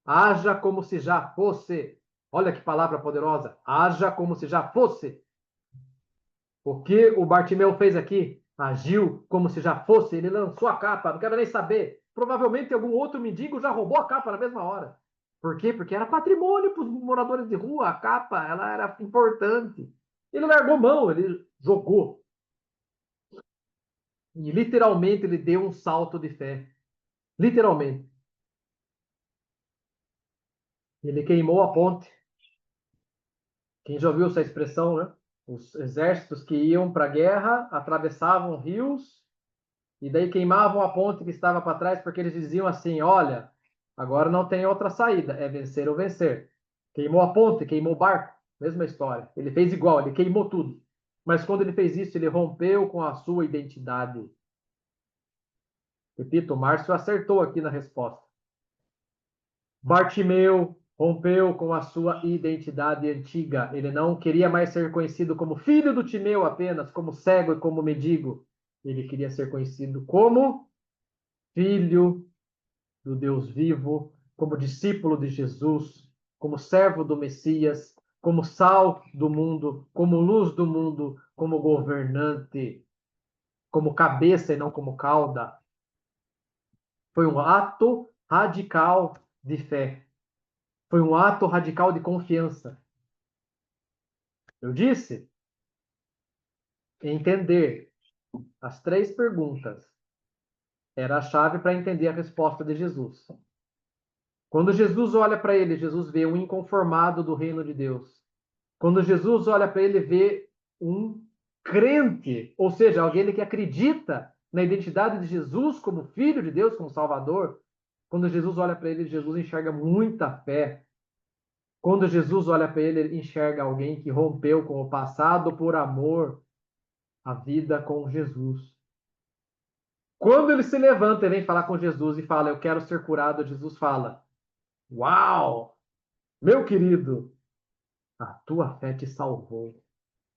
haja como se já fosse. Olha que palavra poderosa. Haja como se já fosse. O que o Bartimeu fez aqui? Agiu como se já fosse. Ele lançou a capa. Não quero nem saber. Provavelmente algum outro mendigo já roubou a capa na mesma hora. Por quê? Porque era patrimônio para os moradores de rua. A capa, ela era importante. Ele largou mão, ele jogou. E literalmente ele deu um salto de fé. Literalmente. Ele queimou a ponte. Quem já ouviu essa expressão, né? Os exércitos que iam para a guerra atravessavam rios e daí queimavam a ponte que estava para trás, porque eles diziam assim: olha, agora não tem outra saída, é vencer ou vencer. Queimou a ponte, queimou o barco, mesma história. Ele fez igual, ele queimou tudo. Mas quando ele fez isso, ele rompeu com a sua identidade. Repito, o Márcio acertou aqui na resposta. Bartimeu rompeu com a sua identidade antiga. Ele não queria mais ser conhecido como filho do Timeu apenas, como cego e como mendigo. Ele queria ser conhecido como filho do Deus vivo, como discípulo de Jesus, como servo do Messias, como sal do mundo, como luz do mundo, como governante, como cabeça e não como cauda. Foi um ato radical de fé. Foi um ato radical de confiança. Eu disse, entender as 3 perguntas era a chave para entender a resposta de Jesus. Quando Jesus olha para ele, Jesus vê um inconformado do reino de Deus. Quando Jesus olha para ele, vê um crente, ou seja, alguém que acredita na identidade de Jesus como Filho de Deus, como Salvador. Quando Jesus olha para ele, Jesus enxerga muita fé. Quando Jesus olha para ele, ele enxerga alguém que rompeu com o passado por amor à vida com Jesus. Quando ele se levanta e vem falar com Jesus e fala: eu quero ser curado, Jesus fala: uau, meu querido, a tua fé te salvou.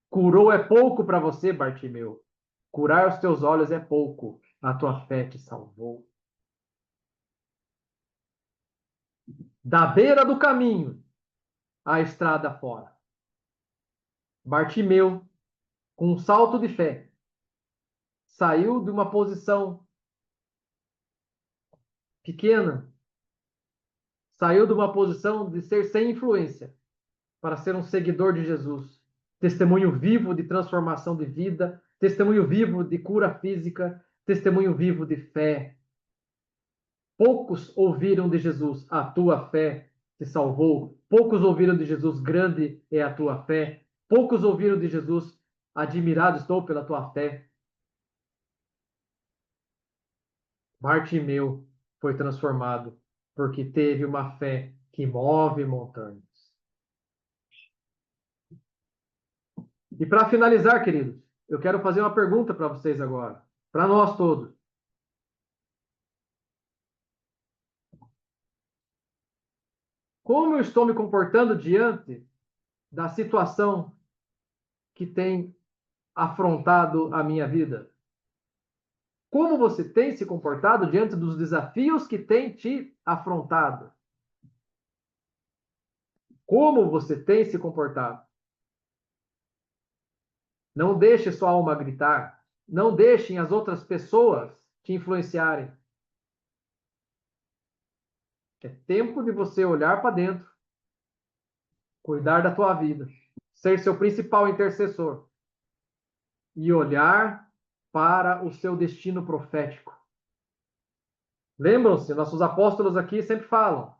Curou é pouco para você, Bartimeu. Curar os teus olhos é pouco. A tua fé te salvou. Da beira do caminho, a estrada fora. Bartimeu, com um salto de fé, saiu de uma posição pequena, saiu de uma posição de ser sem influência, para ser um seguidor de Jesus. Testemunho vivo de transformação de vida, testemunho vivo de cura física, testemunho vivo de fé. Poucos ouviram de Jesus: a tua fé te salvou. Poucos ouviram de Jesus: grande é a tua fé. Poucos ouviram de Jesus: admirado estou pela tua fé. Bartimeu foi transformado, porque teve uma fé que move montanhas. E para finalizar, queridos, eu quero fazer uma pergunta para vocês agora, para nós todos. Como eu estou me comportando diante da situação que tem afrontado a minha vida? Como você tem se comportado diante dos desafios que tem te afrontado? Como você tem se comportado? Não deixe sua alma gritar. Não deixem as outras pessoas te influenciarem. É tempo de você olhar para dentro, cuidar da tua vida, ser seu principal intercessor e olhar para o seu destino profético. Lembram-se, nossos apóstolos aqui sempre falam,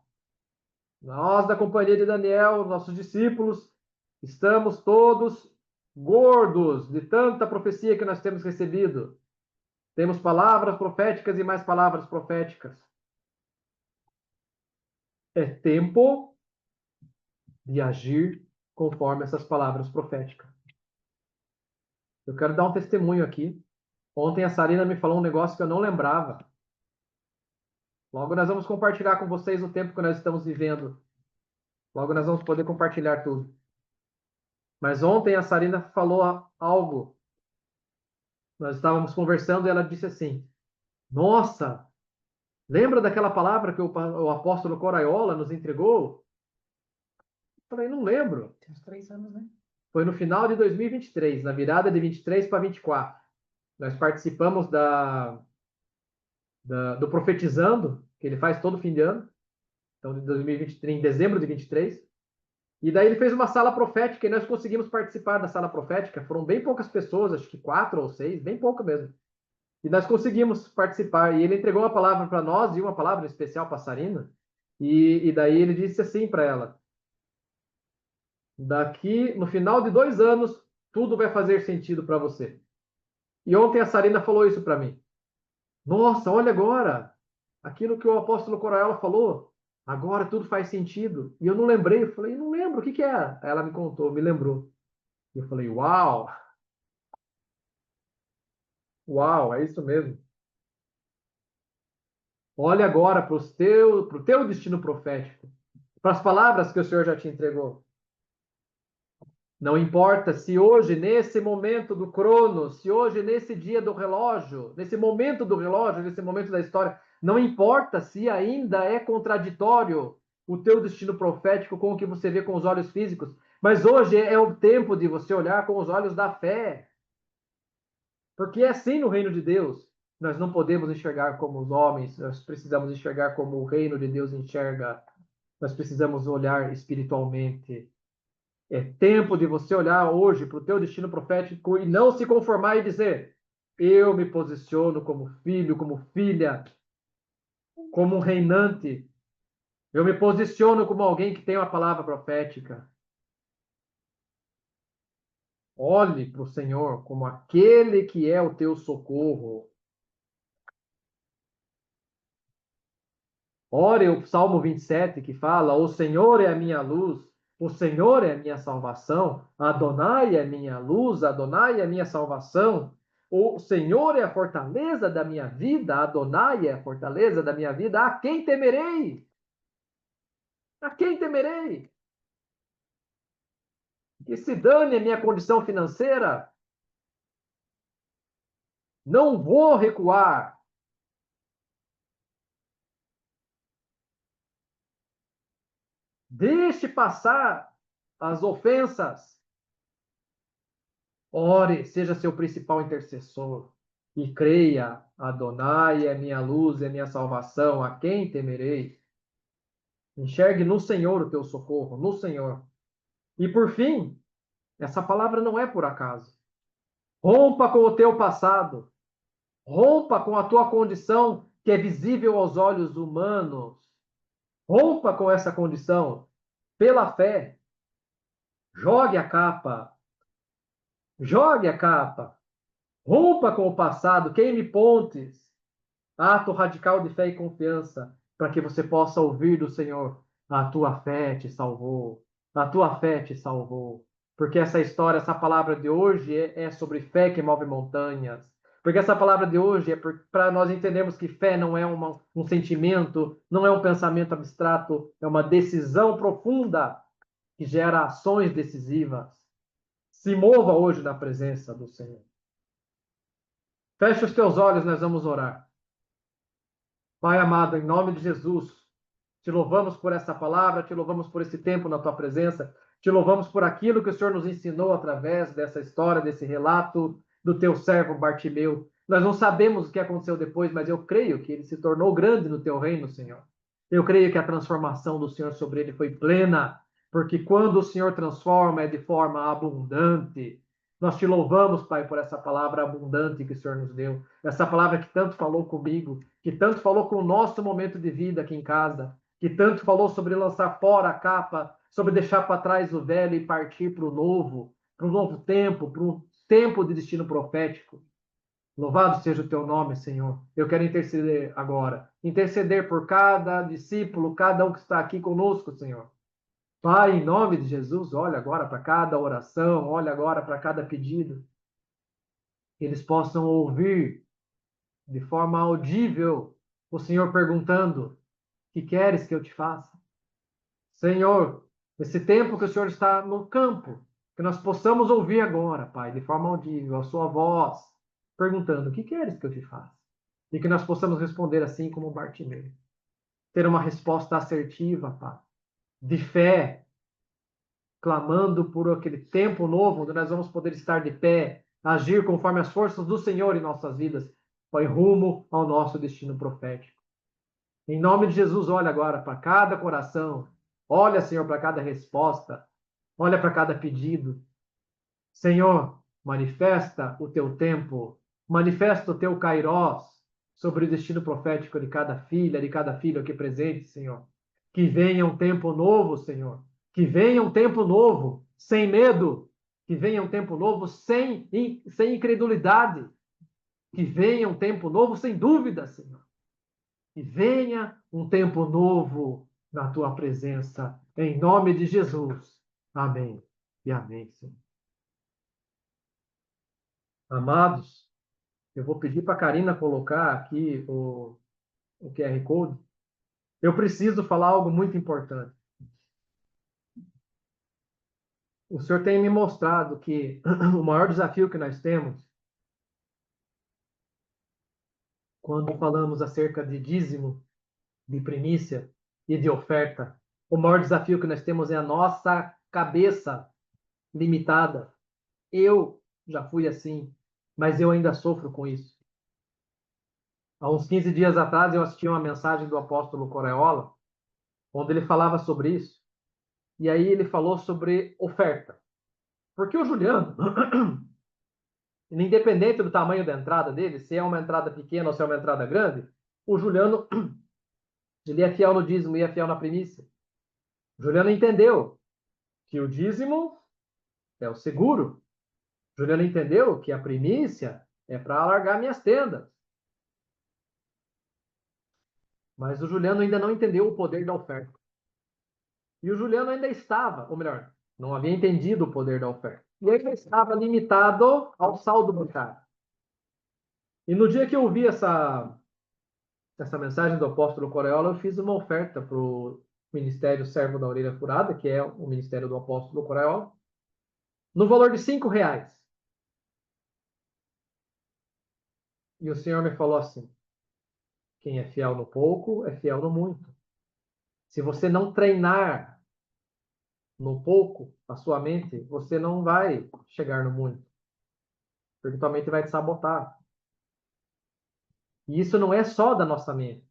nós da companhia de Daniel, nossos discípulos, estamos todos gordos de tanta profecia que nós temos recebido. Temos palavras proféticas e mais palavras proféticas. É tempo de agir conforme essas palavras proféticas. Eu quero dar um testemunho aqui. Ontem a Sarina me falou um negócio que eu não lembrava. Logo nós vamos compartilhar com vocês o tempo que nós estamos vivendo. Logo nós vamos poder compartilhar tudo. Mas ontem a Sarina falou algo. Nós estávamos conversando e ela disse assim: Nossa, lembra daquela palavra que o apóstolo Coraiola nos entregou? Eu falei, não lembro. Tem uns 3 anos, né? Foi no final de 2023, na virada de 23 para 24. Nós participamos do Profetizando, que ele faz todo fim de ano. Então, de 2023, em dezembro de 23. E daí ele fez uma sala profética e nós conseguimos participar da sala profética. Foram bem poucas pessoas, acho que 4 ou 6, bem pouco mesmo. E nós conseguimos participar. E ele entregou uma palavra para nós e uma palavra especial para a Sarina. E daí ele disse assim para ela: daqui, no final de 2 anos, tudo vai fazer sentido para você. E ontem a Sarina falou isso para mim. Nossa, olha agora, aquilo que o apóstolo Coraiola falou, agora tudo faz sentido. E eu não lembrei, eu falei, não lembro, o que que é? Aí ela me contou, me lembrou. E eu falei, uau! Uau, é isso mesmo. Olha agora para o teu destino profético, para as palavras que o Senhor já te entregou. Não importa se hoje, nesse momento do cronos, se hoje, nesse dia do relógio, nesse momento do relógio, nesse momento da história, não importa se ainda é contraditório o teu destino profético com o que você vê com os olhos físicos, mas hoje é o tempo de você olhar com os olhos da fé. Porque é assim no reino de Deus. Nós não podemos enxergar como os homens, nós precisamos enxergar como o reino de Deus enxerga. Nós precisamos olhar espiritualmente. É tempo de você olhar hoje para o teu destino profético e não se conformar e dizer: eu me posiciono como filho, como filha, como um reinante. Eu me posiciono como alguém que tem uma palavra profética. Olhe para o Senhor como aquele que é o teu socorro. Ore o Salmo 27 que fala: o Senhor é a minha luz. O Senhor é a minha salvação, Adonai é a minha luz, Adonai é a minha salvação. O Senhor é a fortaleza da minha vida, Adonai é a fortaleza da minha vida. A quem temerei? A quem temerei? Que se dane a minha condição financeira. Não vou recuar. Deixe passar as ofensas. Ore, seja seu principal intercessor e creia: Adonai é minha luz, é minha salvação, a quem temerei? Enxergue no Senhor o teu socorro, no Senhor. E por fim, essa palavra não é por acaso. Rompa com o teu passado. Rompa com a tua condição que é visível aos olhos humanos. Rompa com essa condição pela fé. Jogue a capa. Jogue a capa. Rompa com o passado, queime pontes. ato radical de fé e confiança, para que você possa ouvir do Senhor: a tua fé te salvou, a tua fé te salvou. Porque essa história, essa palavra de hoje é sobre fé que move montanhas. Porque essa palavra de hoje é para nós entendermos que fé não é um sentimento, não é um pensamento abstrato, é uma decisão profunda que gera ações decisivas. Se mova hoje na presença do Senhor. Feche os teus olhos, nós vamos orar. Pai amado, em nome de Jesus, te louvamos por essa palavra, te louvamos por esse tempo na tua presença, te louvamos por aquilo que o Senhor nos ensinou através dessa história, desse relato do teu servo Bartimeu. Nós não sabemos o que aconteceu depois, mas eu creio que ele se tornou grande no teu reino, Senhor. Eu creio que a transformação do Senhor sobre ele foi plena, porque quando o Senhor transforma é de forma abundante. Nós te louvamos, Pai, por essa palavra abundante que o Senhor nos deu, essa palavra que tanto falou comigo, que tanto falou com o nosso momento de vida aqui em casa, que tanto falou sobre lançar fora a capa, sobre deixar para trás o velho e partir para o novo tempo, para um tempo de destino profético. Louvado seja o teu nome, Senhor. Eu quero interceder agora. Interceder por cada discípulo, cada um que está aqui conosco, Senhor. Pai, em nome de Jesus, olha agora para cada oração, olha agora para cada pedido. Que eles possam ouvir de forma audível o Senhor perguntando: que queres que eu te faça? Senhor, nesse tempo que o Senhor está no campo, que nós possamos ouvir agora, Pai, de forma audível, a sua voz, perguntando: o que queres que eu te faça? E que nós possamos responder assim como Bartimeu. Ter uma resposta assertiva, Pai, de fé, clamando por aquele tempo novo, onde nós vamos poder estar de pé, agir conforme as forças do Senhor em nossas vidas, vai rumo ao nosso destino profético. Em nome de Jesus, olha agora para cada coração, olha, Senhor, para cada resposta, olha para cada pedido. Senhor, manifesta o teu tempo, manifesta o teu kairós sobre o destino profético de cada filha, de cada filho aqui presente, Senhor. Que venha um tempo novo, Senhor. Que venha um tempo novo, sem medo. Que venha um tempo novo sem incredulidade. Que venha um tempo novo sem dúvida, Senhor. Que venha um tempo novo na tua presença. Em nome de Jesus. Amém e amém, Senhor. Amados, eu vou pedir para a Karina colocar aqui o QR Code. Eu preciso falar algo muito importante. O Senhor tem me mostrado que o maior desafio que nós temos, quando falamos acerca de dízimo, de primícia e de oferta, o maior desafio que nós temos é a nossa cabeça limitada. Eu já fui assim, mas eu ainda sofro com isso. Há uns 15 dias atrás eu assisti uma mensagem do apóstolo Coreola, onde ele falava sobre isso. E aí ele falou sobre oferta. Porque o Juliano, independente do tamanho da entrada dele, se é uma entrada pequena ou se é uma entrada grande, o Juliano, ele é fiel no dízimo e é fiel na primícia. O Juliano entendeu que o dízimo é o seguro. O Juliano entendeu que a primícia é para alargar minhas tendas. Mas o Juliano ainda não entendeu o poder da oferta. E o Juliano ainda estava, ou melhor, não havia entendido o poder da oferta. E ele estava limitado ao saldo bancário. E no dia que eu ouvi essa mensagem do apóstolo Coreola, eu fiz uma oferta para o Ministério Servo da Orelha Furada, que é o ministério do apóstolo Coreola, no valor de R$5. E o Senhor me falou assim: quem é fiel no pouco, é fiel no muito. Se você não treinar no pouco a sua mente, você não vai chegar no muito. Porque tua mente vai te sabotar. E isso não é só da nossa mente.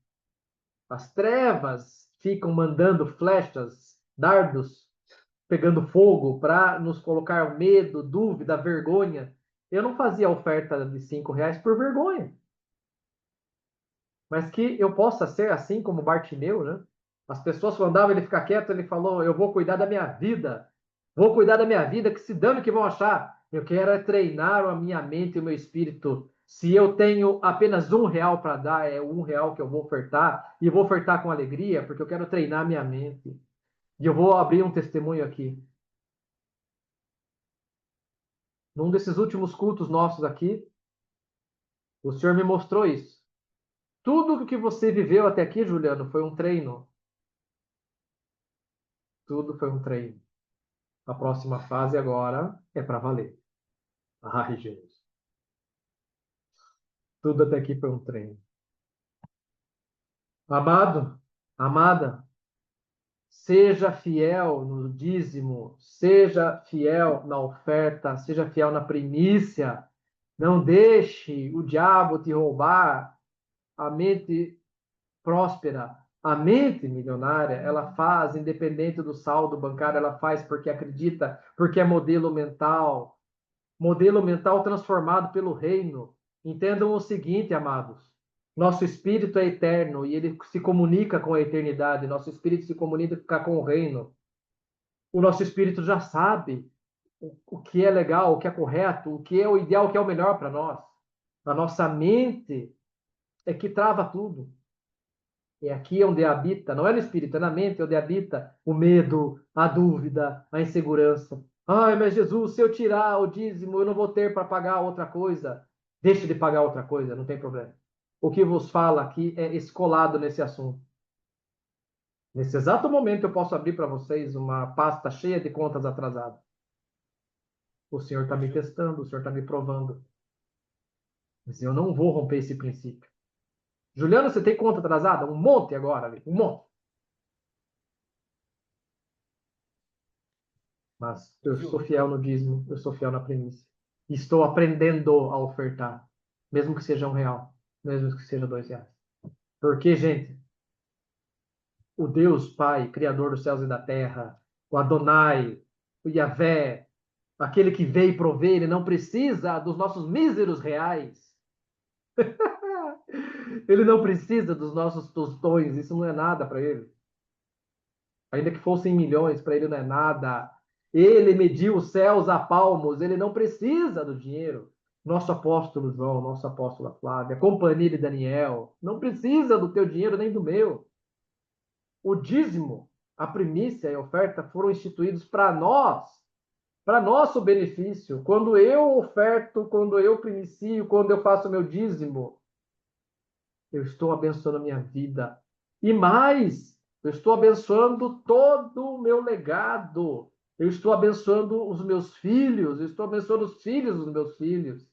As trevas ficam mandando flechas, dardos, pegando fogo para nos colocar medo, dúvida, vergonha. Eu não fazia oferta de R$5 por vergonha. Mas que eu possa ser assim como Bartimeu, né? As pessoas mandavam ele ficar quieto, ele falou: eu vou cuidar da minha vida. Vou cuidar da minha vida, que se dane o que vão achar. Eu quero é treinar a minha mente e o meu espírito Se eu tenho apenas R$ 1 para dar, é o R$ 1 que eu vou ofertar, e vou ofertar com alegria, porque eu quero treinar minha mente. E eu vou abrir um testemunho aqui. Num desses últimos cultos nossos aqui, o Senhor me mostrou isso. Tudo o que você viveu até aqui, Juliano, foi um treino. Tudo foi um treino. A próxima fase agora é para valer. Ai, Jesus. Tudo até aqui foi um treino. Amado, amada, seja fiel no dízimo, seja fiel na oferta, seja fiel na primícia. Não deixe o diabo te roubar a mente próspera. A mente milionária, ela faz, independente do saldo bancário, ela faz porque acredita, porque é modelo mental transformado pelo reino. Entendam o seguinte, amados: nosso espírito é eterno e ele se comunica com a eternidade, nosso espírito se comunica com o reino. O nosso espírito já sabe o que é legal, o que é correto, o que é o ideal, o que é o melhor para nós. A nossa mente é que trava tudo. É aqui onde habita, não é no espírito, é na mente onde habita o medo, a dúvida, a insegurança. Ai, mas Jesus, se eu tirar o dízimo, eu não vou ter para pagar outra coisa. Deixe de pagar outra coisa, não tem problema. O que vos fala aqui é escolado nesse assunto. Nesse exato momento, eu posso abrir para vocês uma pasta cheia de contas atrasadas. O Senhor está me testando, o Senhor está me provando. Mas eu não vou romper esse princípio. Juliano, você tem conta atrasada? Um monte agora, um monte. Mas eu sou fiel no dízimo, eu sou fiel na primícia. E estou aprendendo a ofertar, mesmo que seja R$ 1, mesmo que seja R$ 2. Porque, gente, o Deus Pai, Criador dos céus e da terra, o Adonai, o Yahvé, aquele que veio prover, ele não precisa dos nossos míseros reais. Ele não precisa dos nossos tostões, isso não é nada para ele. Ainda que fossem milhões, para ele não é nada. Ele mediu os céus a palmos, ele não precisa do dinheiro. Nosso apóstolo João, nossa apóstola Flávia, companhia de Daniel, não precisa do teu dinheiro nem do meu. O dízimo, a primícia e a oferta foram instituídos para nós, para nosso benefício. Quando eu oferto, quando eu primicio, quando eu faço meu dízimo, eu estou abençoando a minha vida. E mais, eu estou abençoando todo o meu legado. Eu estou abençoando os meus filhos, eu estou abençoando os filhos dos meus filhos.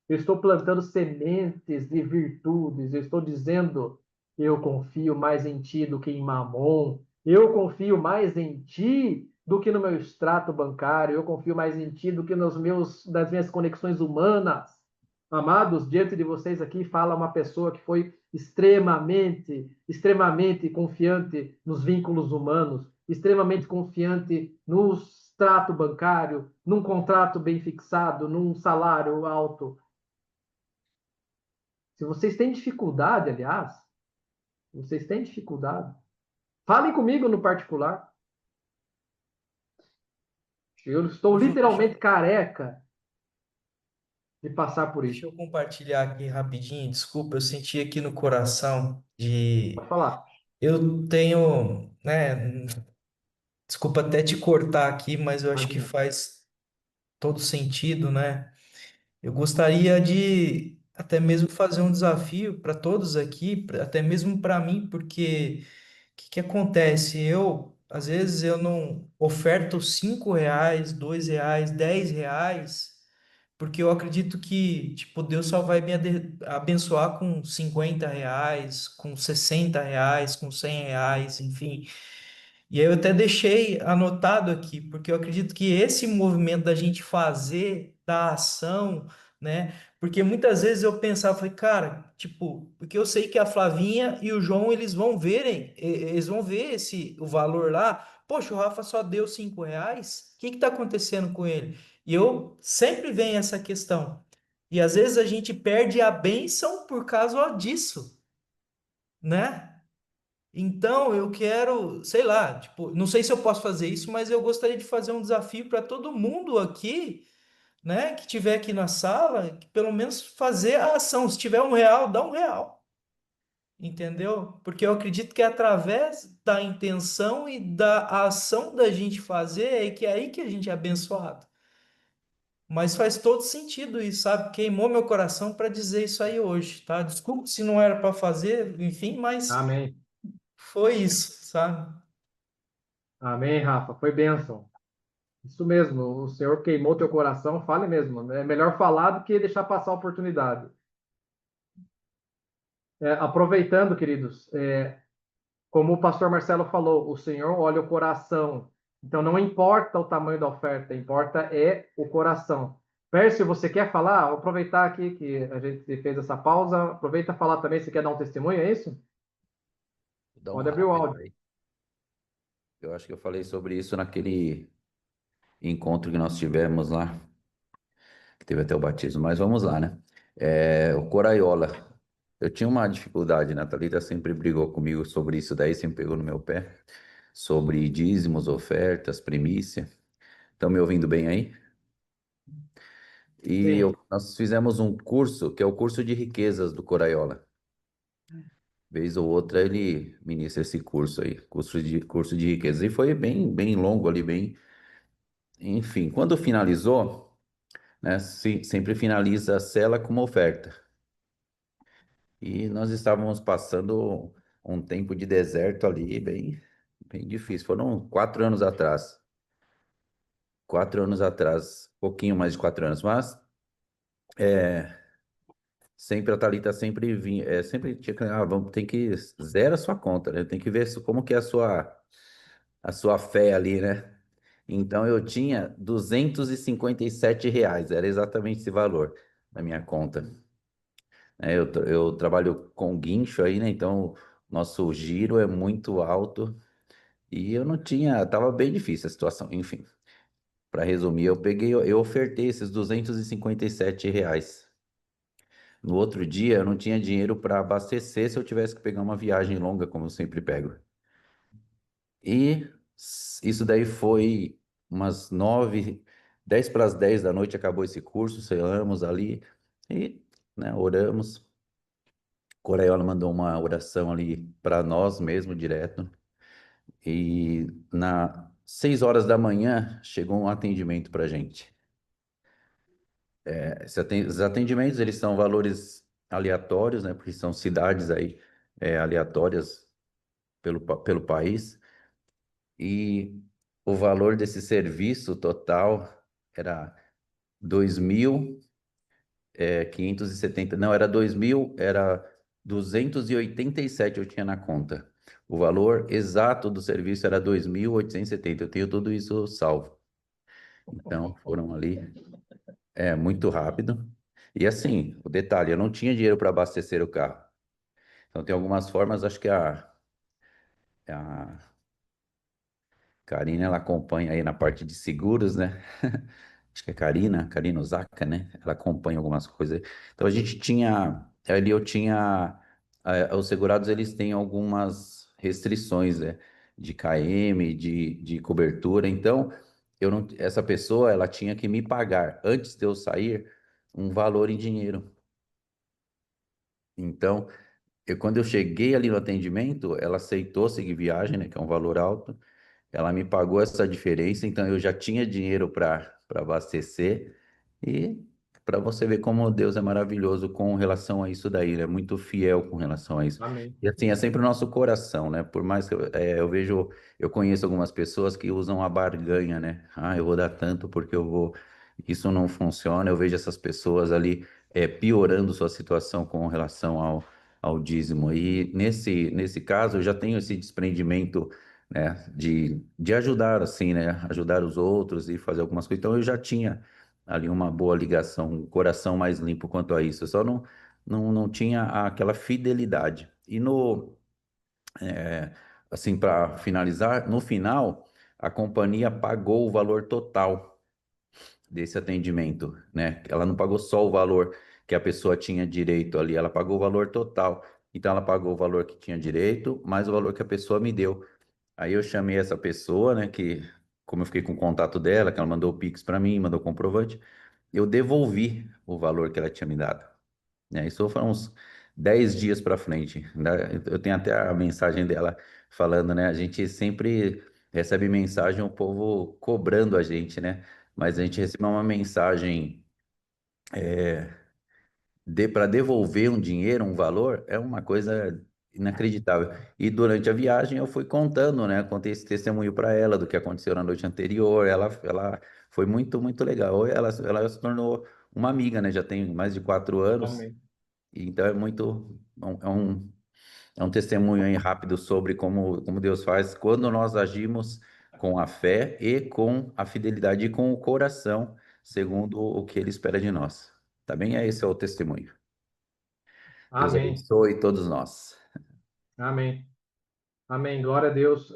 Eu estou plantando sementes de virtudes. Eu estou dizendo, eu confio mais em ti do que em Mamon. Eu confio mais em ti do que no meu extrato bancário. Eu confio mais em ti do que nas minhas conexões humanas. Amados, diante de vocês aqui fala uma pessoa que foi extremamente confiante nos vínculos humanos, extremamente confiante no extrato bancário, num contrato bem fixado, num salário alto. Se vocês têm dificuldade, aliás, vocês têm dificuldade, falem comigo no particular. Eu estou literalmente careca de passar por Deixa isso. eu compartilhar aqui rapidinho. Desculpa, eu senti aqui no coração de. Pode falar. Eu tenho, né? Desculpa até te cortar aqui, mas eu acho que Imagina. faz todo sentido, né? Eu gostaria de até mesmo fazer um desafio para todos aqui, até mesmo para mim, porque o que acontece? Às vezes, eu não oferto R$ 5, R$ 2, R$ 10, porque eu acredito que, tipo, Deus só vai me abençoar com R$ 50, com R$ 60, com R$ 100, enfim. E aí eu até deixei anotado aqui, porque eu acredito que esse movimento da gente fazer, da ação, né? Porque muitas vezes eu pensava, falei, cara, tipo, porque eu sei que a Flavinha e o João, eles vão ver o valor lá. Poxa, o Rafa só deu R$ 5. O que que tá acontecendo com ele? E eu sempre venho essa questão. E às vezes a gente perde a bênção por causa disso, né? Então, eu quero, sei lá, tipo, não sei se eu posso fazer isso, mas eu gostaria de fazer um desafio para todo mundo aqui, né, que tiver aqui na sala, que pelo menos fazer a ação. Se tiver R$ 1, dá R$ 1. Entendeu? Porque eu acredito que é através da intenção e da ação da gente fazer é aí que a gente é abençoado. Mas faz todo sentido isso, sabe? Queimou meu coração para dizer isso aí hoje, tá? Desculpa se não era para fazer, enfim, mas Amém. foi isso, sabe? Amém, Rafa. Foi bênção. Isso mesmo. O Senhor queimou teu coração. Fale mesmo. É melhor falar do que deixar passar a oportunidade. Aproveitando, queridos, como o pastor Marcelo falou, o Senhor olha o coração. Então, não importa o tamanho da oferta, importa é o coração. Pércio, você quer falar? Vou aproveitar aqui que a gente fez essa pausa. Aproveita e falar também, se quer dar um testemunho, é isso? Vou dar um Pode abrir o rápido áudio. aí. Eu acho que eu falei sobre isso naquele encontro que nós tivemos lá, que teve até o batismo, mas vamos lá, né? O Coraiola. Eu tinha uma dificuldade, né? A Thalita sempre brigou comigo sobre isso daí, sempre pegou no meu pé, sobre dízimos, ofertas, primícia. Estão me ouvindo bem aí? E Sim. nós fizemos um curso, que é o curso de riquezas do Coraiola. Vez ou outra ele ministra esse curso aí, curso de riquezas. E foi bem, bem longo ali, bem. Enfim, quando finalizou, né, sempre finaliza a cela com uma oferta. E nós estávamos passando um tempo de deserto ali, bem, bem difícil. Foram 4 anos atrás. 4 anos atrás, pouquinho mais de 4 anos, mas sempre a Thalita sempre vinha, sempre tinha que, tem que zera a sua conta, né? Tem que ver como que é a sua fé ali, né? Então eu tinha R$ 257, era exatamente esse valor na minha conta. Eu trabalho com guincho aí, né? Então nosso giro é muito alto e eu não tinha, tava bem difícil a situação. Enfim, para resumir, eu ofertei esses R$ 257. No outro dia eu não tinha dinheiro para abastecer se eu tivesse que pegar uma viagem longa, como eu sempre pego. E isso daí foi umas 9, 10 para as 10 da noite, acabou esse curso, selamos ali e, né, oramos. Coraiola mandou uma oração ali para nós mesmo, direto. E na 6 horas da manhã chegou um atendimento para gente. Os atendimentos, eles são valores aleatórios, né? Porque são cidades aí aleatórias pelo país. E o valor desse serviço total era 2.570, não, era 287 eu tinha na conta. O valor exato do serviço era 2.870, eu tenho tudo isso salvo. Então, foram ali, muito rápido. E assim, o detalhe, eu não tinha dinheiro para abastecer o carro. Então, tem algumas formas, acho que a Karina, ela acompanha aí na parte de seguros, né? Acho que é Karina Osaka, né? Ela acompanha algumas coisas. Então a gente tinha, ali eu tinha, os segurados eles têm algumas restrições, né? De KM, de cobertura. Então, eu não, essa pessoa, ela tinha que me pagar, antes de eu sair, um valor em dinheiro. Então, quando eu cheguei ali no atendimento, ela aceitou seguir viagem, né? Que é um valor alto. Ela me pagou essa diferença, então eu já tinha dinheiro para abastecer. E para você ver como Deus é maravilhoso com relação a isso daí, ele é muito fiel com relação a isso. Amém. E assim, é sempre o nosso coração, né? Por mais que eu conheço algumas pessoas que usam a barganha, né? Ah, eu vou dar tanto porque eu vou. Isso não funciona. Eu vejo essas pessoas ali piorando sua situação com relação ao dízimo. E nesse caso, eu já tenho esse desprendimento, né, de ajudar, assim, né, ajudar os outros e fazer algumas coisas. Então, eu já tinha ali uma boa ligação, um coração mais limpo quanto a isso. Eu só não tinha aquela fidelidade. E assim, para finalizar, no final, a companhia pagou o valor total desse atendimento, né? Ela não pagou só o valor que a pessoa tinha direito ali, ela pagou o valor total. Então, ela pagou o valor que tinha direito, mais o valor que a pessoa me deu. Aí eu chamei essa pessoa, né, que como eu fiquei com o contato dela, que ela mandou o Pix para mim, mandou o comprovante, eu devolvi o valor que ela tinha me dado, né? Isso foi uns 10 dias para frente, né? Eu tenho até a mensagem dela falando, né? A gente sempre recebe mensagem, o povo cobrando a gente, né? Mas a gente recebe uma mensagem para devolver um dinheiro, um valor, é uma coisa inacreditável. E durante a viagem eu fui contando, né? Contei esse testemunho para ela do que aconteceu na noite anterior. Ela foi muito, muito legal. Ela se tornou uma amiga, né? Já tem mais de 4 anos. Amém. Então é um testemunho aí rápido sobre como Deus faz quando nós agimos com a fé e com a fidelidade e com o coração, segundo o que Ele espera de nós. Tá bem? Esse é o testemunho. Deus Amém. abençoe todos nós. Amém. Amém. Glória a Deus.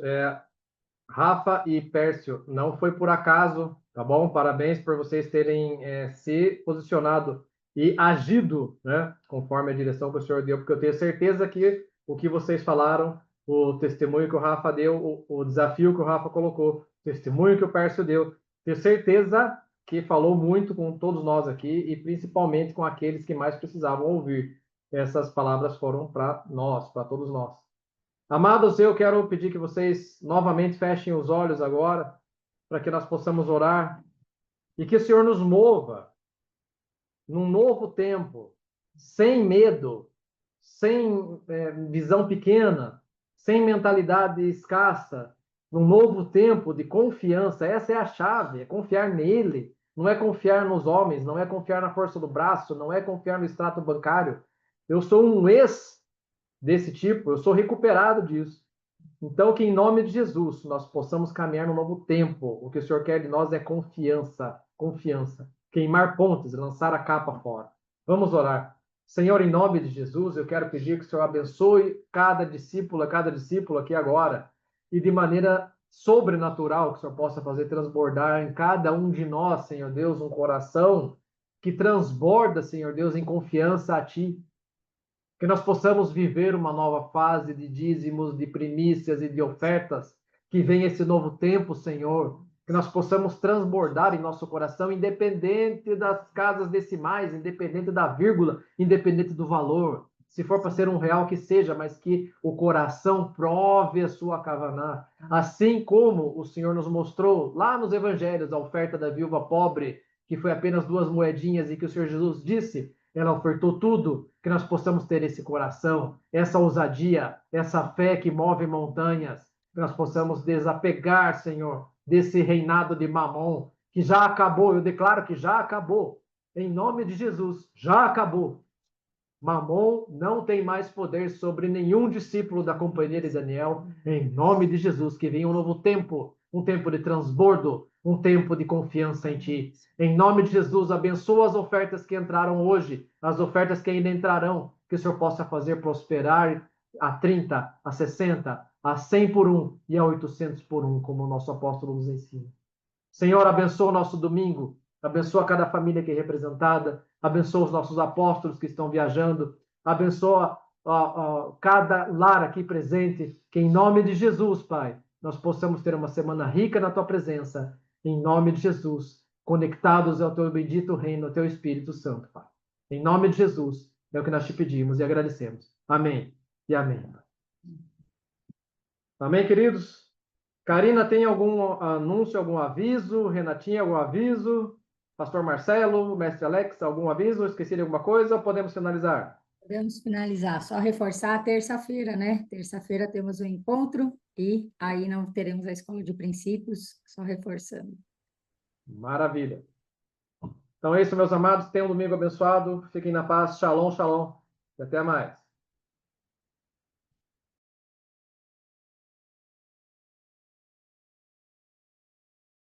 Rafa e Pércio, não foi por acaso, tá bom? Parabéns por vocês terem se posicionado e agido, né? Conforme a direção que o Senhor deu, porque eu tenho certeza que o que vocês falaram, o testemunho que o Rafa deu, o desafio que o Rafa colocou, o testemunho que o Pércio deu, tenho certeza que falou muito com todos nós aqui e principalmente com aqueles que mais precisavam ouvir. Essas palavras foram para nós, para todos nós. Amados, eu quero pedir que vocês novamente fechem os olhos agora, para que nós possamos orar e que o Senhor nos mova num novo tempo, sem medo, sem visão pequena, sem mentalidade escassa, num novo tempo de confiança. Essa é a chave, é confiar nele, não é confiar nos homens, não é confiar na força do braço, não é confiar no extrato bancário. Eu sou um ex desse tipo, eu sou recuperado disso. Então, que em nome de Jesus nós possamos caminhar no novo tempo. O que o Senhor quer de nós é confiança, confiança. Queimar pontes, lançar a capa fora. Vamos orar. Senhor, em nome de Jesus, eu quero pedir que o Senhor abençoe cada discípula aqui agora, e de maneira sobrenatural que o Senhor possa fazer transbordar em cada um de nós, Senhor Deus, um coração que transborda, Senhor Deus, em confiança a Ti. Que nós possamos viver uma nova fase de dízimos, de primícias e de ofertas, que vem esse novo tempo, Senhor. Que nós possamos transbordar em nosso coração, independente das casas decimais, independente da vírgula, independente do valor. Se for para ser R$1 que seja, mas que o coração prove a sua kavaná. Assim como o Senhor nos mostrou lá nos evangelhos a oferta da viúva pobre, que foi apenas 2 moedinhas e que o Senhor Jesus disse, ela ofertou tudo, que nós possamos ter esse coração, essa ousadia, essa fé que move montanhas, que nós possamos desapegar, Senhor, desse reinado de Mamon, que já acabou. Eu declaro que já acabou. Em nome de Jesus, já acabou. Mamon não tem mais poder sobre nenhum discípulo da companhia de Daniel. Em nome de Jesus, que venha um novo tempo, um tempo de transbordo, um tempo de confiança em Ti. Em nome de Jesus, abençoa as ofertas que entraram hoje, as ofertas que ainda entrarão, que o Senhor possa fazer prosperar a 30, a 60, a 100 por 1 e a 800 por 1, como o nosso apóstolo nos ensina. Senhor, abençoa o nosso domingo, abençoa cada família aqui representada, abençoa os nossos apóstolos que estão viajando, abençoa cada lar aqui presente, que em nome de Jesus, Pai, nós possamos ter uma semana rica na Tua presença, em nome de Jesus, conectados ao Teu bendito reino, ao Teu Espírito Santo, Pai. Em nome de Jesus, é o que nós te pedimos e agradecemos. Amém e amém. Amém, queridos? Karina, tem algum anúncio, algum aviso? Renatinha, algum aviso? Pastor Marcelo, Mestre Alex, algum aviso? Esqueci de alguma coisa? Podemos finalizar? Podemos finalizar. Só reforçar a terça-feira, né? Terça-feira temos um encontro e aí não teremos a escola de princípios, só reforçando. Maravilha. Então é isso, meus amados. Tenham um domingo abençoado. Fiquem na paz. Shalom, shalom. E até mais.